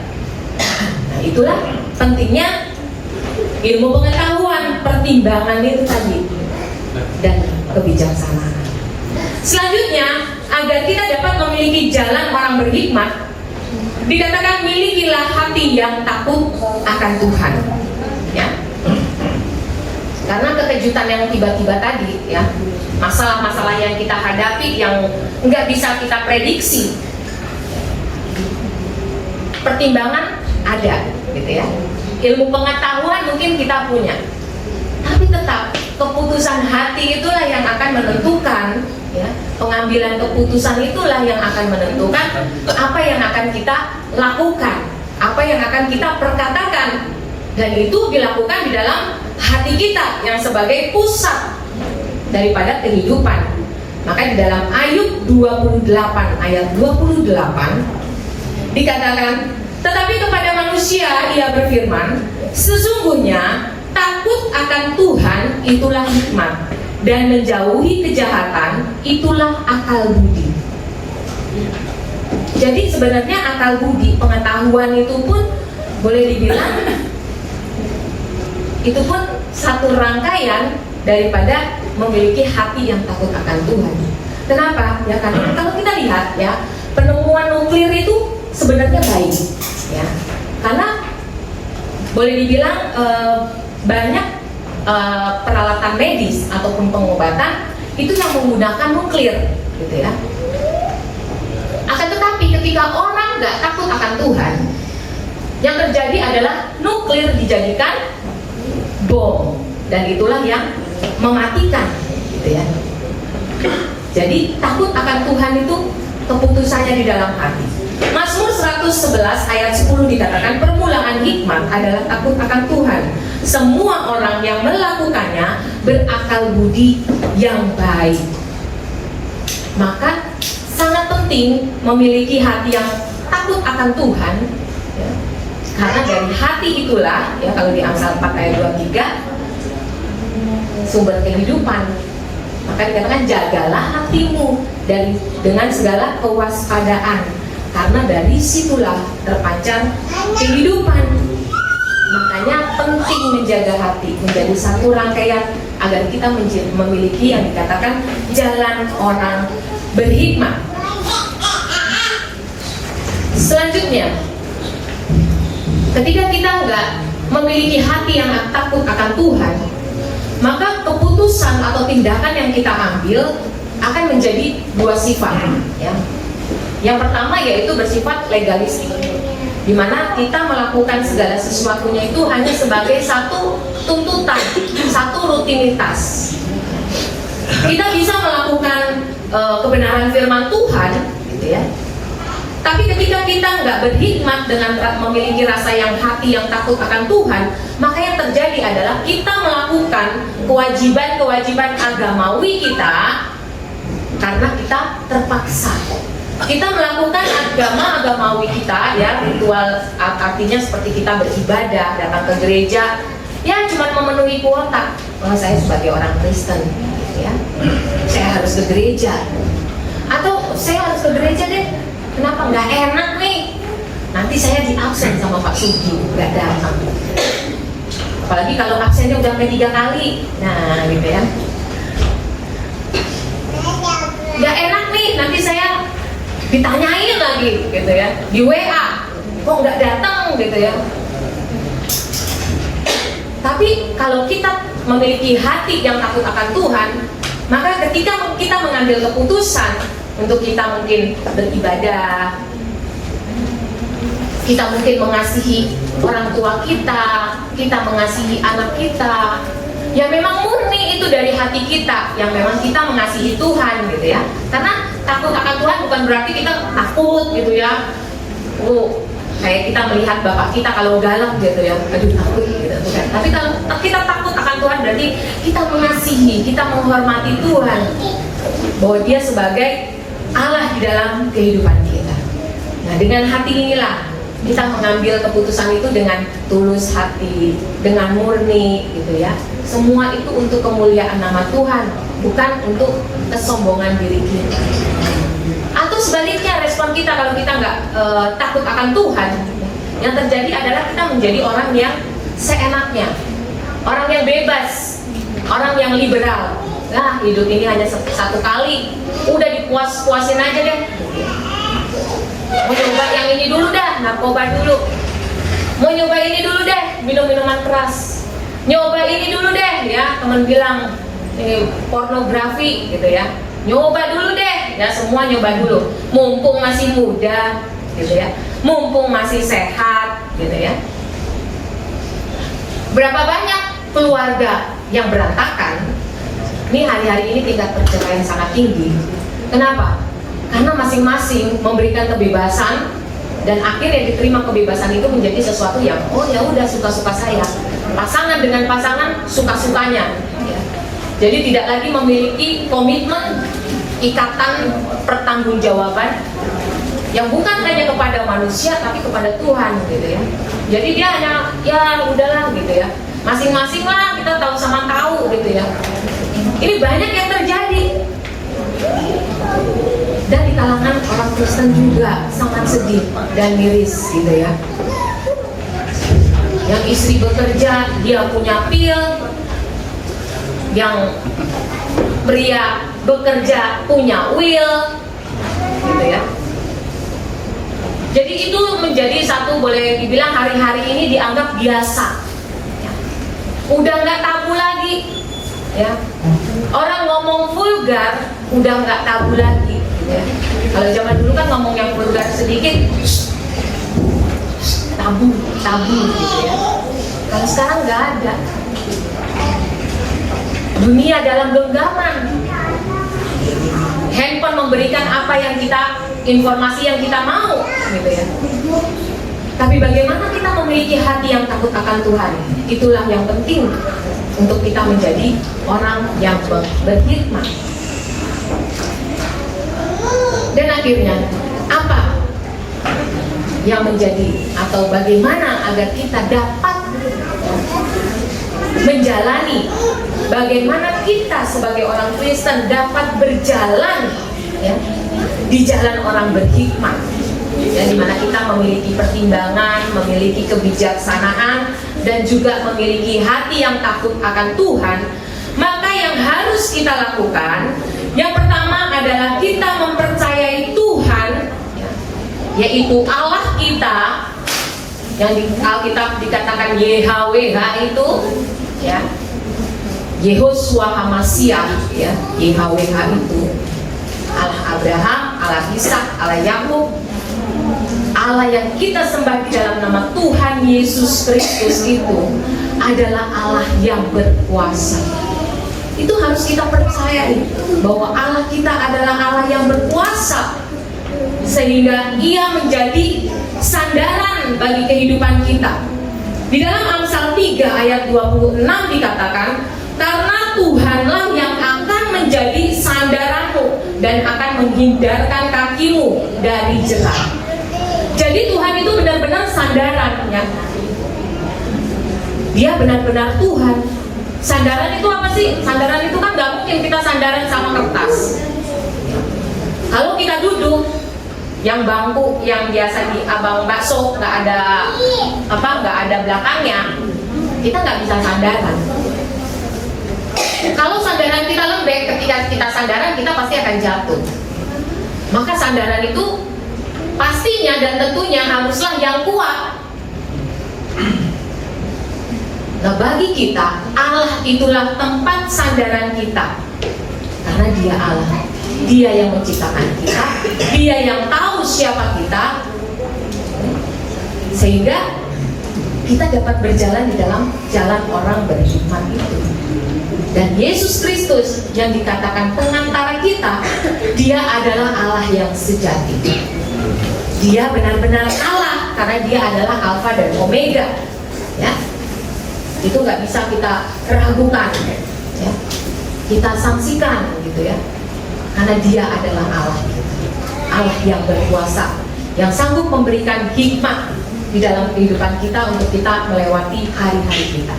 Nah itulah pentingnya ilmu pengetahuan, pertimbangan itu tadi, dan kebijaksanaan. Selanjutnya, agar kita dapat memiliki jalan orang berhikmat, dikatakan milikilah hati yang takut akan Tuhan. Ya. Karena kekejutan yang tiba-tiba tadi, ya, masalah-masalah yang kita hadapi yang nggak bisa kita prediksi, pertimbangan ada, gitu ya. Ilmu pengetahuan mungkin kita punya, tapi tetap keputusan hati itulah yang akan menentukan, ya, pengambilan keputusan itulah yang akan menentukan apa yang akan kita lakukan, apa yang akan kita perkatakan, dan itu dilakukan di dalam hati kita yang sebagai pusat daripada kehidupan. Maka di dalam Ayub 28 ayat 28 dikatakan, tetapi kepada manusia ia berfirman, sesungguhnya takut akan Tuhan itulah hikmat, dan menjauhi kejahatan itulah akal budi. Jadi sebenarnya akal budi, pengetahuan itu pun boleh dibilang itu pun satu rangkaian daripada memiliki hati yang takut akan Tuhan. Kenapa? Ya karena kalau kita lihat ya, penemuan nuklir itu sebenarnya baik ya. Karena boleh dibilang banyak peralatan medis ataupun pengobatan itu yang menggunakan nuklir gitu ya. Akan tetapi ketika orang nggak takut akan Tuhan, yang terjadi adalah nuklir dijadikan bom, dan itulah yang mematikan gitu ya. Jadi takut akan Tuhan itu keputusannya di dalam hati. Mazmur 111 ayat 10 dikatakan, permulaan hikmat adalah takut akan Tuhan. Semua orang yang melakukannya berakal budi yang baik. Maka sangat penting memiliki hati yang takut akan Tuhan ya. Karena dari hati itulah ya, kalau di Amsal 4 ayat 23, sumber kehidupan. Maka dikatakan jagalah hatimu dengan segala kewaspadaan, karena dari situlah terpancar kehidupan. Makanya penting menjaga hati menjadi satu rangkaian agar kita memiliki yang dikatakan jalan orang berhikmat. Selanjutnya, ketika kita nggak memiliki hati yang takut akan Tuhan, maka keputusan atau tindakan yang kita ambil akan menjadi dua sifat ya. Yang pertama yaitu bersifat legalistik, di mana kita melakukan segala sesuatunya itu hanya sebagai satu tuntutan, satu rutinitas. Kita bisa melakukan kebenaran firman Tuhan gitu ya. Tapi ketika kita nggak berhikmat dengan memiliki rasa yang hati yang takut akan Tuhan, maka yang terjadi adalah kita melakukan kewajiban-kewajiban agamawi kita karena kita terpaksa. Kita melakukan agamawi kita ya, ritual artinya seperti kita beribadah, datang ke gereja, ya cuma memenuhi kuota. Oh, saya sebagai orang Kristen ya, saya harus ke gereja. Atau saya harus ke gereja deh, kenapa nggak enak nih? Nanti saya di absen sama Pak Sugi, nggak datang. Apalagi kalau absennya udah sampai 3 kali, nah gitu ya. Nggak enak nih, nanti saya ditanyain lagi gitu ya, di WA, kok nggak datang gitu ya. Tapi kalau kita memiliki hati yang takut akan Tuhan, maka ketika kita mengambil keputusan untuk kita mungkin beribadah, kita mungkin mengasihi orang tua kita mengasihi anak kita, ya memang murni itu dari hati kita, yang memang kita mengasihi Tuhan gitu ya. Karena takut akan Tuhan bukan berarti kita takut gitu ya. Oh, kayak kita melihat bapak kita kalau galak gitu ya, aduh takut gitu bukan. Tapi kalau kita takut akan Tuhan berarti kita mengasihi, kita menghormati Tuhan, bahwa Dia sebagai Allah di dalam kehidupan kita. Nah, dengan hati inilah kita mengambil keputusan itu dengan tulus hati, dengan murni gitu ya. Semua itu untuk kemuliaan nama Tuhan, bukan untuk kesombongan diri kita. Atau sebaliknya, respon kita kalau kita nggak takut akan Tuhan, yang terjadi adalah kita menjadi orang yang seenaknya, orang yang bebas, orang yang liberal. Nah, hidup ini hanya satu kali, udah dipuas-puasin aja deh. Mau nyoba yang ini dulu dah, narkoba dulu. Mau nyoba ini dulu deh, minum-minuman keras. Nyoba ini dulu deh, ya teman bilang ini pornografi gitu ya. Nyoba dulu deh, ya semua nyoba dulu. Mumpung masih muda, gitu ya. Mumpung masih sehat, gitu ya. Berapa banyak keluarga yang berantakan? Ini hari-hari ini tingkat perceraian sangat tinggi. Kenapa? Karena masing-masing memberikan kebebasan, dan akhirnya diterima kebebasan itu menjadi sesuatu yang oh ya udah suka-suka saya. Pasangan dengan pasangan suka-sukanya. Ya. Jadi tidak lagi memiliki komitmen, ikatan pertanggungjawaban yang bukan hanya kepada manusia tapi kepada Tuhan gitu ya. Jadi dia hanya ya udahlah gitu ya. Masing-masing lah kita tahu sama tahu gitu ya. Ini banyak yang terjadi. Dan di kalangan orang Kristen juga sangat sedih dan miris gitu ya. Yang istri bekerja, dia punya pil. Yang pria bekerja punya will, gitu ya. Jadi itu menjadi satu, boleh dibilang hari-hari ini dianggap biasa. Ya. Udah nggak tabu lagi, ya. Orang ngomong vulgar udah nggak tabu lagi. Ya. Kalau zaman dulu kan ngomong yang vulgar sedikit, tabu, gitu ya. Kalau sekarang nggak ada. Dunia dalam genggaman. Handphone memberikan apa yang kita, informasi yang kita mau, gitu ya. Tapi bagaimana kita memiliki hati yang takut akan Tuhan? Itulah yang penting untuk kita menjadi orang yang berhikmat. Dan akhirnya apa yang menjadi atau bagaimana agar kita dapat menjalani, bagaimana kita sebagai orang Kristen dapat berjalan, ya, di jalan orang berhikmat, ya, di mana kita memiliki pertimbangan, memiliki kebijaksanaan, dan juga memiliki hati yang takut akan Tuhan. Maka yang harus kita lakukan, yang pertama adalah kita mempercayai Tuhan, ya, yaitu Allah kita, yang di Alkitab dikatakan YHWH itu, ya, Yehosua HaMashiach, ya, YHWH itu Allah Abraham, Allah Ishak, Allah Yakub, Allah yang kita sembah di dalam nama Tuhan Yesus Kristus itu adalah Allah yang berkuasa. Itu harus kita percayai bahwa Allah kita adalah Allah yang berkuasa, sehingga Ia menjadi sandaran bagi kehidupan kita. Di dalam Amsal 3 ayat 26 dikatakan, karena Tuhanlah yang akan menjadi sandaranmu dan akan menghindarkan kakimu dari jerat. Jadi Tuhan itu benar-benar sandaran, ya. Dia benar-benar Tuhan. Sandaran itu apa sih? Sandaran itu kan gak mungkin kita sandaran sama kertas. Kalau kita duduk, yang bangku yang biasa di abang bakso nggak ada belakangnya, kita nggak bisa sandaran. Kalau sandaran kita lembek, ketika kita sandaran kita pasti akan jatuh. Maka sandaran itu pastinya dan tentunya haruslah yang kuat. Nah, bagi kita Allah itulah tempat sandaran kita, karena Dia Allah. Dia yang menciptakan kita, Dia yang tahu siapa kita, sehingga kita dapat berjalan di dalam jalan orang berhikmat itu. Dan Yesus Kristus yang dikatakan pengantara kita, Dia adalah Allah yang sejati. Dia benar-benar Allah karena Dia adalah Alfa dan Omega, ya. Itu nggak bisa kita ragukan, ya. Kita saksikan, gitu ya. Karena Dia adalah Allah, Allah yang berkuasa, yang sanggup memberikan hikmat di dalam kehidupan kita untuk kita melewati hari-hari kita.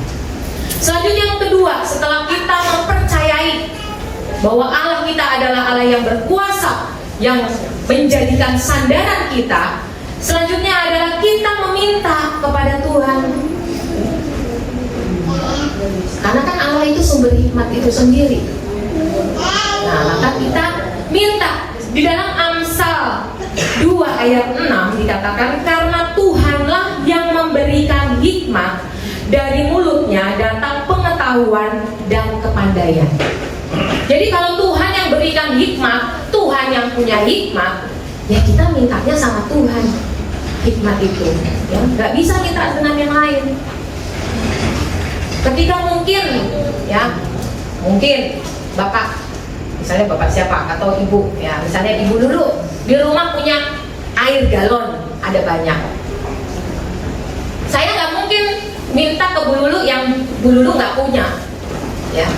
Selanjutnya yang kedua, setelah kita mempercayai bahwa Allah kita adalah Allah yang berkuasa, yang menjadikan sandaran kita, selanjutnya adalah kita meminta kepada Tuhan. Karena kan Allah itu sumber hikmat itu sendiri. Nah, maka kita minta. Di dalam Amsal 2 ayat 6 dikatakan, karena Tuhanlah yang memberikan hikmat, dari mulutnya datang pengetahuan dan kepandaian. Jadi kalau Tuhan yang berikan hikmat, Tuhan yang punya hikmat, ya kita mintanya sama Tuhan hikmat itu, ya nggak bisa minta dengan yang lain. Ketika mungkin bapak, misalnya bapak siapa atau ibu, ya misalnya ibu dulu di rumah punya air galon ada banyak. Saya nggak mungkin minta ke Bu Lulu yang Bu Lulu nggak punya, ya.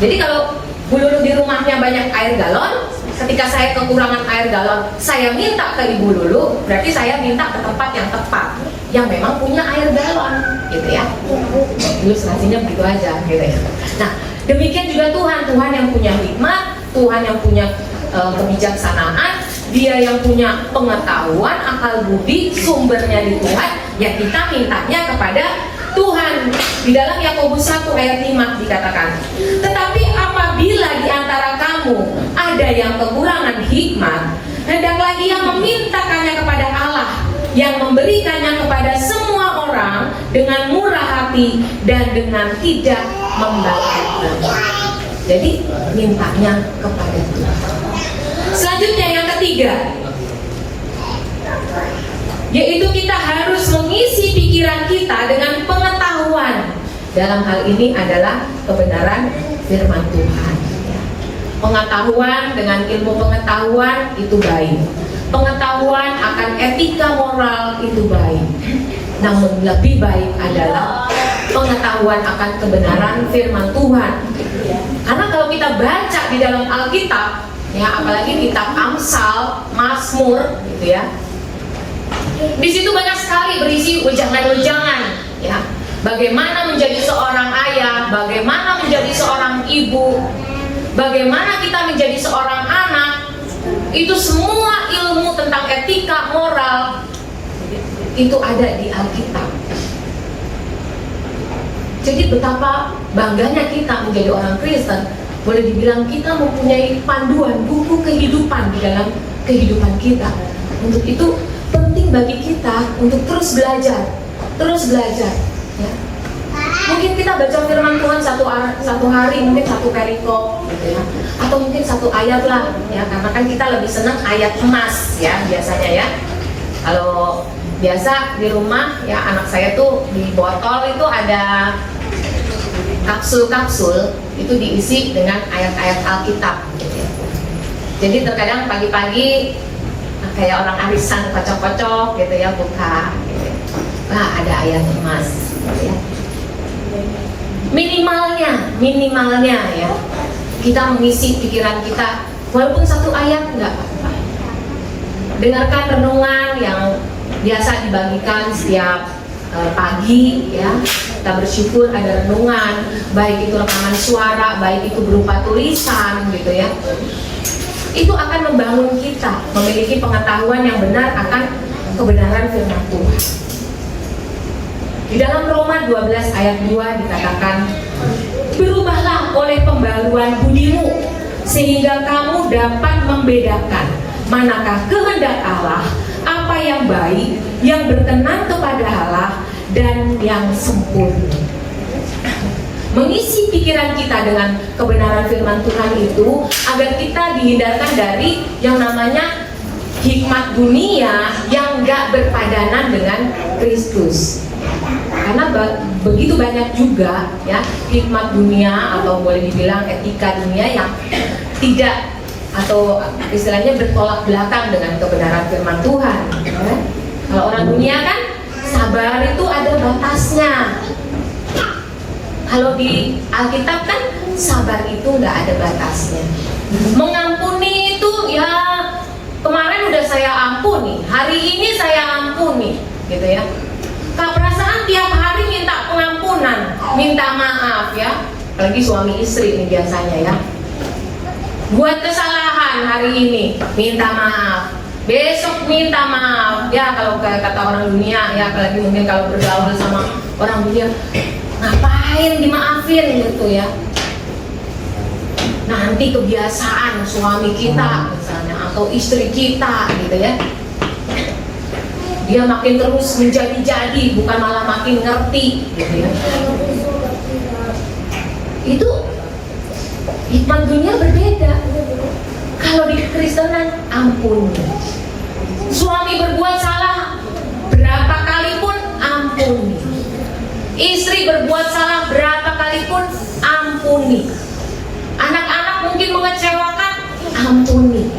Jadi kalau Bu Lulu di rumahnya banyak air galon, ketika saya kekurangan air galon, saya minta ke Ibu Lulu, berarti saya minta ke tempat yang tepat, yang memang punya air galon, gitu ya. Ilustrasinya begitu aja, gitu ya. Nah, demikian juga Tuhan yang punya hikmat, Tuhan yang punya kebijaksanaan, Dia yang punya pengetahuan, akal budi, sumbernya di Tuhan, ya kita mintanya kepada Tuhan. Di dalam Yakobus 1 ayat 5 dikatakan, tetapi apabila di antara kamu ada yang kekurangan hikmat, hendaklah ia memintakannya kepada Allah yang memberikannya kepada semua orang dengan murah hati dan dengan tidak membangkitkan. Jadi mintanya kepada Tuhan. Selanjutnya yang ketiga, yaitu kita harus mengisi pikiran kita dengan pengetahuan. Dalam hal ini adalah kebenaran firman Tuhan. Pengetahuan dengan ilmu pengetahuan itu baik. Pengetahuan akan etika moral itu baik. Namun lebih baik adalah pengetahuan akan kebenaran firman Tuhan. Karena kalau kita baca di dalam Alkitab, ya apalagi kitab Amsal, Mazmur, gitu ya, di situ banyak sekali berisi ujangan-ujangan, ya. Bagaimana menjadi seorang ayah, bagaimana menjadi seorang ibu, bagaimana kita menjadi seorang anak. Itu semua ilmu tentang etika moral itu ada di Alkitab. Jadi betapa bangganya kita menjadi orang Kristen. Boleh dibilang kita mempunyai panduan buku kehidupan di dalam kehidupan kita. Untuk itu penting bagi kita untuk terus belajar, ya. Mungkin kita baca firman Tuhan satu hari, mungkin satu perikop, gitu ya, atau mungkin satu ayat lah, ya. Karena kan kita lebih senang ayat emas, ya biasanya ya. Kalau biasa di rumah, ya anak saya tuh di botol itu ada kapsul-kapsul itu diisi dengan ayat-ayat Alkitab, gitu ya. Jadi terkadang pagi-pagi kayak orang arisan kocok-kocok gitu ya, buka gitu ya. Wah, ada ayat emas gitu ya. Minimalnya ya, kita mengisi pikiran kita walaupun satu ayat nggak apa-apa. Dengarkan renungan yang biasa dibagikan setiap pagi ya. Kita bersyukur ada renungan, baik itu rekaman suara, baik itu berupa tulisan gitu ya. Itu akan membangun kita memiliki pengetahuan yang benar akan kebenaran firman Tuhan. Di dalam Roma 12 ayat 2 dikatakan, berubahlah oleh pembaruan budimu sehingga kamu dapat membedakan manakah kehendak Allah, apa yang baik, yang berkenan kepada Allah, dan yang sempurna. Mengisi pikiran kita dengan kebenaran firman Tuhan itu agar kita dihindarkan dari yang namanya hikmat dunia yang gak berpadanan dengan Kristus. Karena begitu banyak juga ya hikmat dunia atau boleh dibilang etika dunia yang tidak atau istilahnya bertolak belakang dengan kebenaran firman Tuhan. Ya. Kalau orang dunia kan sabar itu ada batasnya. Kalau di Alkitab kan sabar itu nggak ada batasnya. Mengampuni itu ya kemarin udah saya ampuni, hari ini saya ampuni, gitu ya. Perasaan tiap hari minta pengampunan, minta maaf ya. Apalagi suami istri ini biasanya ya. Buat kesalahan hari ini minta maaf, besok minta maaf. Ya kalau kata orang dunia ya, apalagi mungkin kalau bergaul sama orang dunia, ngapain dimaafin gitu ya. Nanti kebiasaan suami kita misalnya atau istri kita gitu ya, dia makin terus menjadi-jadi, bukan malah makin ngerti gitu ya. Itu hikmat dunia berbeda. Kalau di Kristenan ampun. Suami berbuat salah berapa kali pun ampuni. Istri berbuat salah berapa kali pun ampuni. Anak-anak mungkin mengecewakan, ampuni.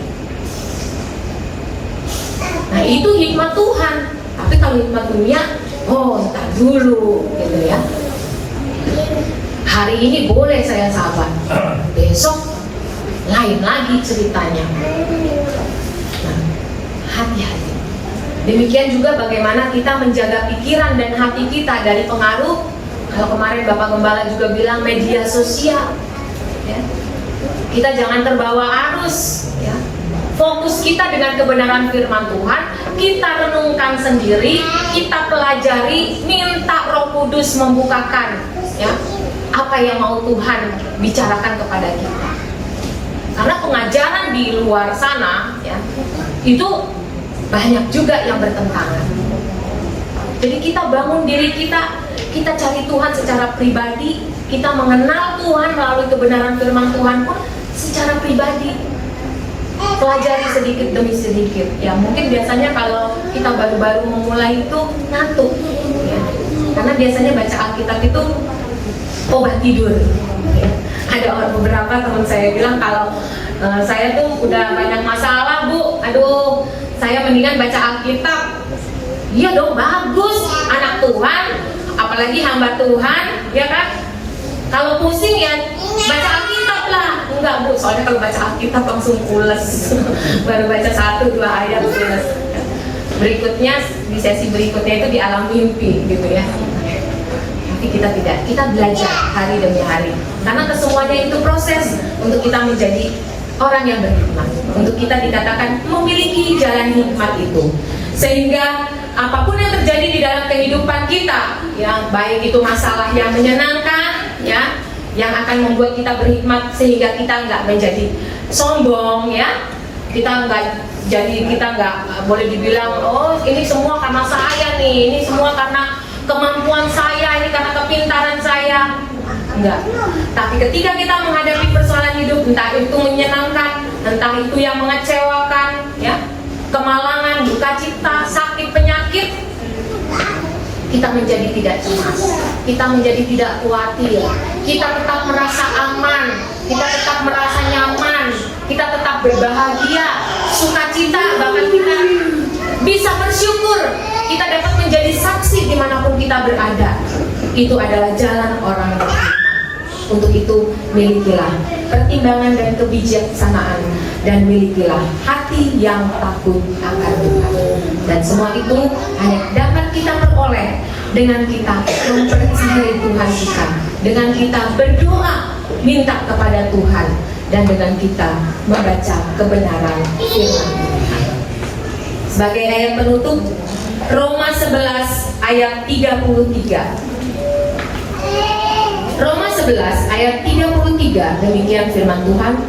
Nah itu hikmat Tuhan. Tapi kalau hikmat dunia, oh ntar dulu gitu ya. Hari ini boleh saya sabar, besok lain lagi ceritanya. Nah, hati-hati. Demikian juga bagaimana kita menjaga pikiran dan hati kita dari pengaruh. Kalau kemarin Bapak Gembala juga bilang media sosial ya. Kita jangan terbawa arus ya. fokus kita dengan kebenaran firman Tuhan, kita renungkan sendiri, kita pelajari, minta Roh Kudus membukakan ya apa yang mau Tuhan bicarakan kepada kita. Karena pengajaran di luar sana ya itu banyak juga yang bertentangan. Jadi kita bangun diri kita cari Tuhan secara pribadi, kita mengenal Tuhan melalui kebenaran firman Tuhan pun secara pribadi. Pelajari sedikit demi sedikit. Ya mungkin biasanya kalau kita baru-baru memulai itu ngantuk ya. Karena biasanya baca Alkitab itu obat tidur ya. Ada orang beberapa teman saya bilang kalau saya tuh udah banyak masalah Bu, aduh saya mendingan baca Alkitab. Iya dong, bagus, anak Tuhan, apalagi hamba Tuhan, ya kan? Kalau pusing ya baca Alkitab lah. Enggak Bu, soalnya kalau baca Alkitab langsung pules. Baru baca 1-2 ayat pules. Berikutnya, di sesi berikutnya itu di alam mimpi gitu ya. Tapi kita tidak, kita belajar hari demi hari. Karena kesemuanya itu proses untuk kita menjadi orang yang berhikmat, untuk kita dikatakan memiliki jalan hikmat itu. Sehingga apapun yang terjadi di dalam kehidupan kita, ya baik itu masalah yang menyenangkan, ya, yang akan membuat kita berhikmat sehingga kita nggak menjadi sombong, ya, kita nggak boleh dibilang oh ini semua karena saya nih, ini semua karena kemampuan saya, ini karena kepintaran saya. Enggak. Tapi ketika kita menghadapi persoalan hidup, entah itu menyenangkan, entah itu yang mengecewakan, ya, kemalangan, duka cita, sakit, penyakit, kita menjadi tidak cemas, kita menjadi tidak khawatir, kita tetap merasa aman, kita tetap merasa nyaman, kita tetap berbahagia, sukacita, bahkan kita bisa bersyukur, kita dapat menjadi saksi dimanapun kita berada. Itu adalah jalan orang berhikmat. Untuk itu milikilah pertimbangan dan kebijaksanaan, dan milikilah hati yang takut akan Tuhan. Dan semua itu hanya dapat kita peroleh dengan kita mempercayai Tuhan kita, dengan kita berdoa minta kepada Tuhan, dan dengan kita membaca kebenaran firman Tuhan. Sebagai ayat penutup, Roma 11 ayat 33. Roma 11 ayat 33, demikian firman Tuhan.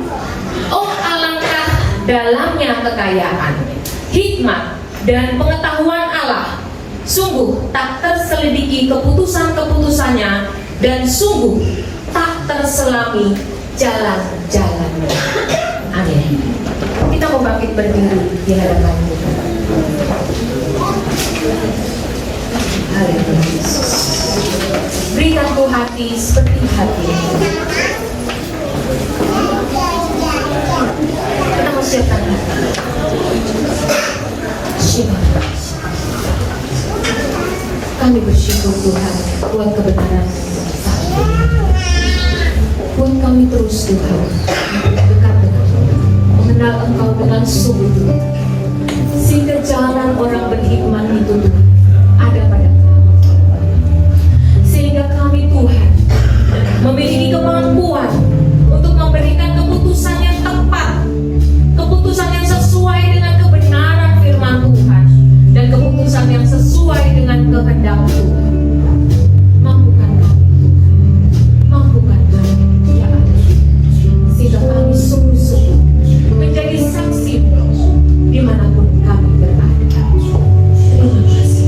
Oh alangkah dalamnya kekayaan, hikmat dan pengetahuan Allah. Sungguh tak terselidiki keputusan-keputusannya, dan sungguh tak terselami jalan-jalannya. Amin. Kita mau bangkit berdiri di hadapan Tuhan. Haleluya. Berikan ku hati seperti hati. Kita mau siapkan hati. Kami bersyukur Tuhan buat kebenaran buat kami terus Tuhan dekat dengan mengenal Engkau dengan sungguh, sehingga jalan orang berhikmat itu Tuhan ada pada kami, sehingga kami Tuhan memiliki kemampuan untuk memberikan keputusan yang tepat, keputusan yang sesuai dengan kebenaran firman Tuhan, dan keputusan yang sesuai dengan kehendak Tuhan. Mampukan kami Tuhan, mampukan kami ya Allah, sehingga kami sungguh-sungguh menjadi saksi dimanapun kami berada. Terima kasih.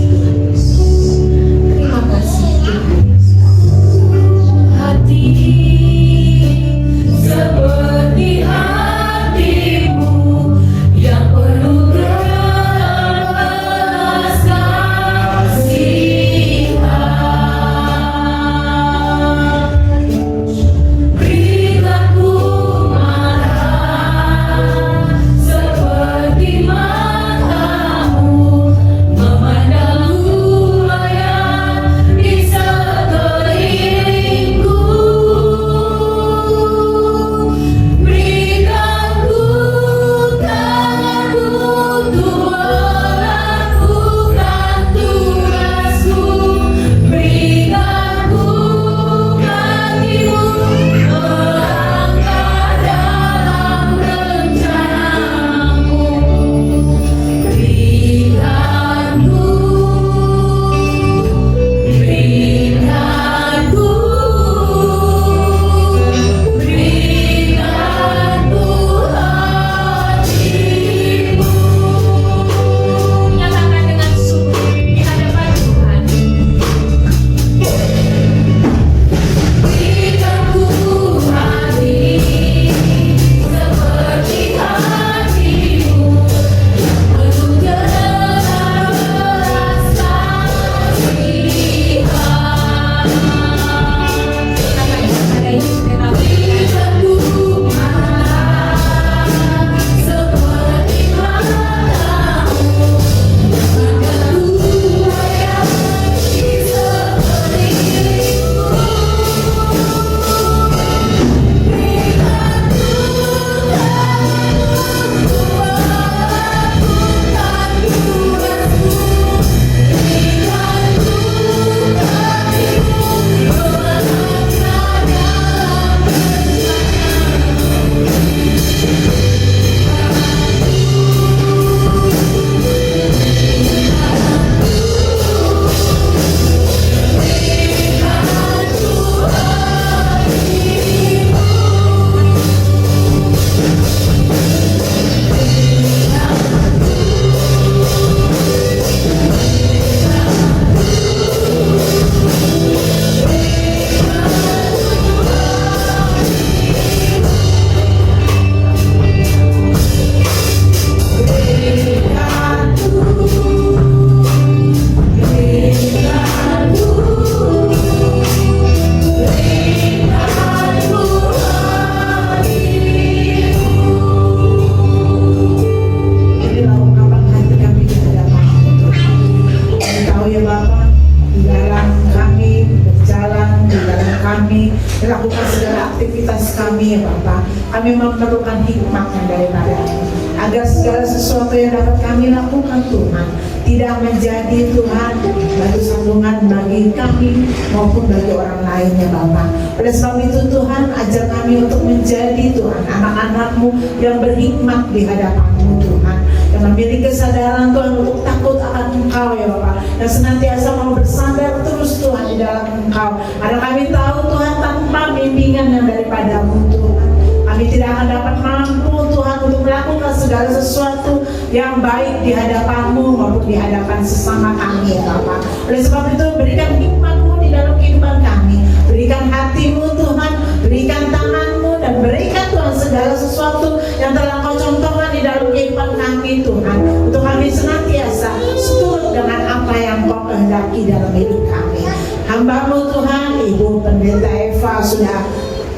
melakukan segala aktivitas kami ya Bapa. Kami memerlukan hikmatnya daripada-Mu, agar segala sesuatu yang dapat kami lakukan Tuhan tidak menjadi Tuhan batu sandungan bagi kami maupun bagi orang lain ya Bapa. Oleh sebab itu Tuhan, ajar kami untuk menjadi Tuhan anak-anak-Mu yang berhikmat di hadapan-Mu Tuhan, yang memiliki kesadaran Tuhan untuk takut akan Engkau ya Bapa, dan senantiasa mau bersandar terus Tuhan di dalam Engkau. Karena kami tahu Tuhan, tanpa bimbingan yang daripada-Mu Tuhan, kami tidak akan dapat mampu Tuhan untuk melakukan segala sesuatu yang baik di hadapan-Mu maupun di hadapan sesama kami ya Bapa. Oleh sebab itu, berikan hikmat-Mu di dalam kehidupan kami, berikan hati-Mu Tuhan, berikan tangan-Mu, dan berikan Tuhan segala sesuatu yang telah Kau contohkan di dalam kehidupan kami Tuhan, untuk kami senantiasa seturut dengan apa yang Kau kehendaki dalam hidup kami. Hamba-Mu Tuhan, Ibu Pendeta Eva sudah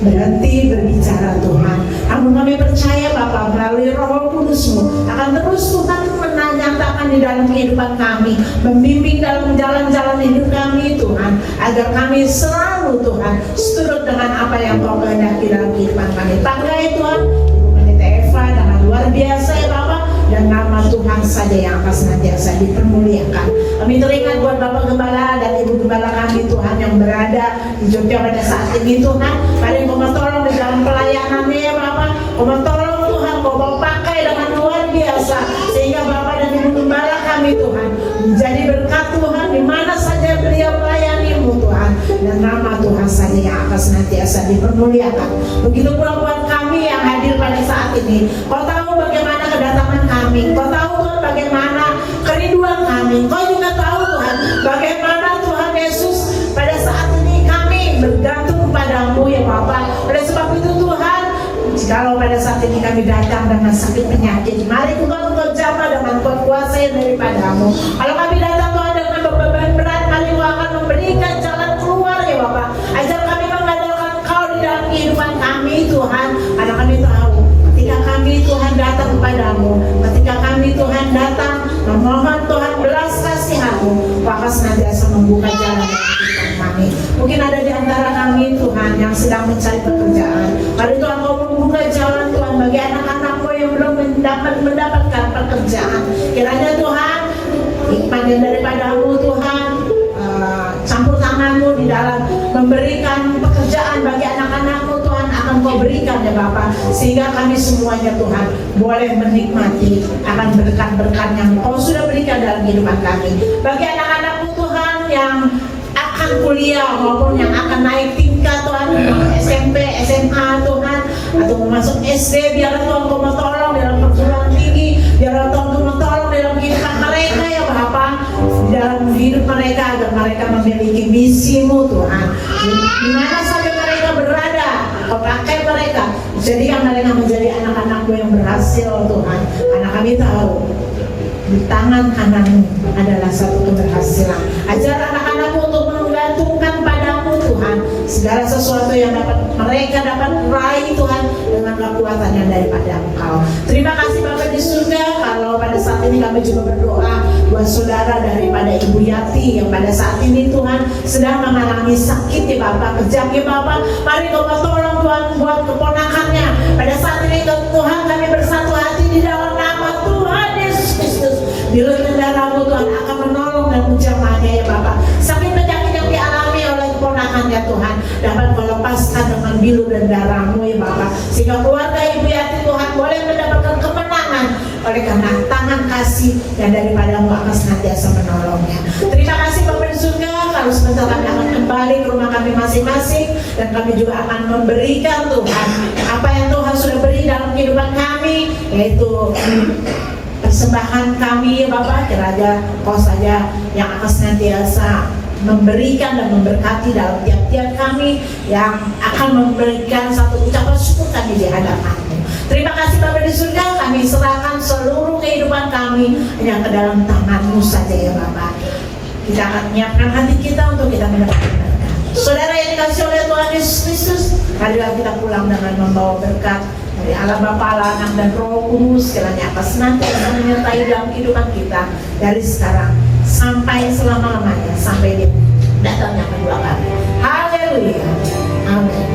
berhenti berbicara Tuhan, namun kami percaya Bapa, melalui Roh Kudus-Mu akan terus Tuhan menyatakan di dalam kehidupan kami, membimbing dalam jalan-jalan hidup kami Tuhan, agar kami selalu Tuhan seturut dengan apa yang Kau kehendaki dalam kehidupan kami. Pakai Tuhan Ibu Pendeta Eva dengan luar biasa ya Bapa, dan nama Tuhan saja yang akan senantiasa dipermuliakan. Kami teringat buat Bapak Gembala dan Ibu Gembala kami Tuhan yang berada di Jogja pada saat ini Tuhan. Mari Kau tolong di dalam pelayanannya ya Bapak. Kau tolong Tuhan, Kau mau pakai dengan luar biasa, sehingga Bapak dan Ibu Gembala kami Tuhan menjadi berkat Tuhan di mana saja beliau melayani-Mu Tuhan, dan nama Tuhan saja yang akan senantiasa dipermuliakan. Begitu pula buat kami yang hadir pada saat ini. Kau tahu bagaimana kedatangan kami, Kau tahu Tuhan bagaimana kerinduan kami, Kau juga tahu Tuhan bagaimana Tuhan Yesus pada saat ini kami bergantung padamu ya Bapa. Oleh sebab itu Tuhan, jikalau pada saat ini kami datang dengan sakit penyakit, mari Tuhan Engkau jamah dengan kuasa yang daripada-Mu. Kalau kami datang Tuhan dengan beban berat, mari Engkau akan memberikan jalan keluar ya Bapa. Ajar kami mengandalkan Kau di dalam kehidupan kami Tuhan, karena kami tahu ketika kami Tuhan datang kepadamu, ketika kami Tuhan datang memohon Tuhan belas kasihan-Mu, Kau akan senantiasa membuka jalan dalam kehidupan kami. Mungkin ada di antara kami Tuhan yang sedang mencari pekerjaan, mari Tuhan Kau membuka jalan Tuhan bagi anak-anak-Mu yang belum mendapatkan pekerjaan. Kiranya Tuhan hikmat yang daripada-Mu Tuhan, campur tangan-Mu di dalam memberikan pekerjaan bagi anak-anak-Mu Tuhan akan Kau berikan ya Bapa, sehingga kami semuanya Tuhan boleh menikmati akan berkat-berkat yang Kau sudah berikan dalam kehidupan kami. Bagi anak-anak-Mu Tuhan yang akan kuliah maupun yang akan naik tingkat Tuhan, SMP, SMA Tuhan, atau masuk SD, biarlah Tuhan Kau tolong dalam perguruan tinggi, biarlah Tuhan Kau tolong dalam kehidupan mereka ya Bapa, dalam hidup mereka, agar mereka memiliki misi-Mu Tuhan. Di mana saja mereka berada, Kau pakai mereka, jadikan mereka menjadi anak-anak-Mu yang berhasil Tuhan. Karena kami tahu di tangan kanan-Mu adalah satu keberhasilan. Ajar anak-anak-Mu untuk menggantungkan padamu Tuhan segala sesuatu yang mereka dapat raih Tuhan dengan kekuatan yang daripada Engkau. Terima kasih Bapa di surga. Kalau pada saat ini kami juga berdoa buat saudara daripada Ibu Yati yang pada saat ini Tuhan sedang mengalami sakit ya Bapa, kejang ya Bapa. Mari Kau tolong Tuhan buat keponakannya. Pada saat ini Tuhan kami bersatu hati di dalam nama Tuhan Yesus Kristus. Bila darah-Mu Tuhan akan menolong dan menjamahnya ya Bapa. Sakit penyakit yang dialami oleh keponakannya Tuhan dapat Kau lepaskan dengan bilu dan darah-Mu ya Bapa, sehingga keluarga Ibu Yati Tuhan boleh mendapatkan kemenangan oleh karena tangan kasih yang daripada-Mu akan senantiasa menolongnya. Terima kasih Bapa di surga. Kalau sebentar kami akan kembali ke rumah kami masing-masing, dan kami juga akan memberikan Tuhan apa yang Tuhan sudah beri dalam kehidupan kami, yaitu persembahan kami ya Bapak. Kiranya Kau saja yang akan senantiasa memberikan dan memberkati dalam tiap-tiap kami yang akan memberikan satu ucapan syukur kami di hadapan-Mu. Terima kasih Bapa di surga. Kami serahkan seluruh kehidupan kami hanya ke dalam tangan-Mu saja ya Bapak. Kita akan menyiapkan hati kita untuk kita mendapatkan berkat. Saudara yang dikasih oleh Tuhan Yesus Kristus, marilah kita pulang dengan membawa berkat dari Allah Bapa, Anak dan Roh Kudus. Kiranya akan senantiasa menyertai dalam kehidupan kita dari sekarang sampai selama-lamanya, sampai dia datangnya kedua kali. Haleluya. Amin.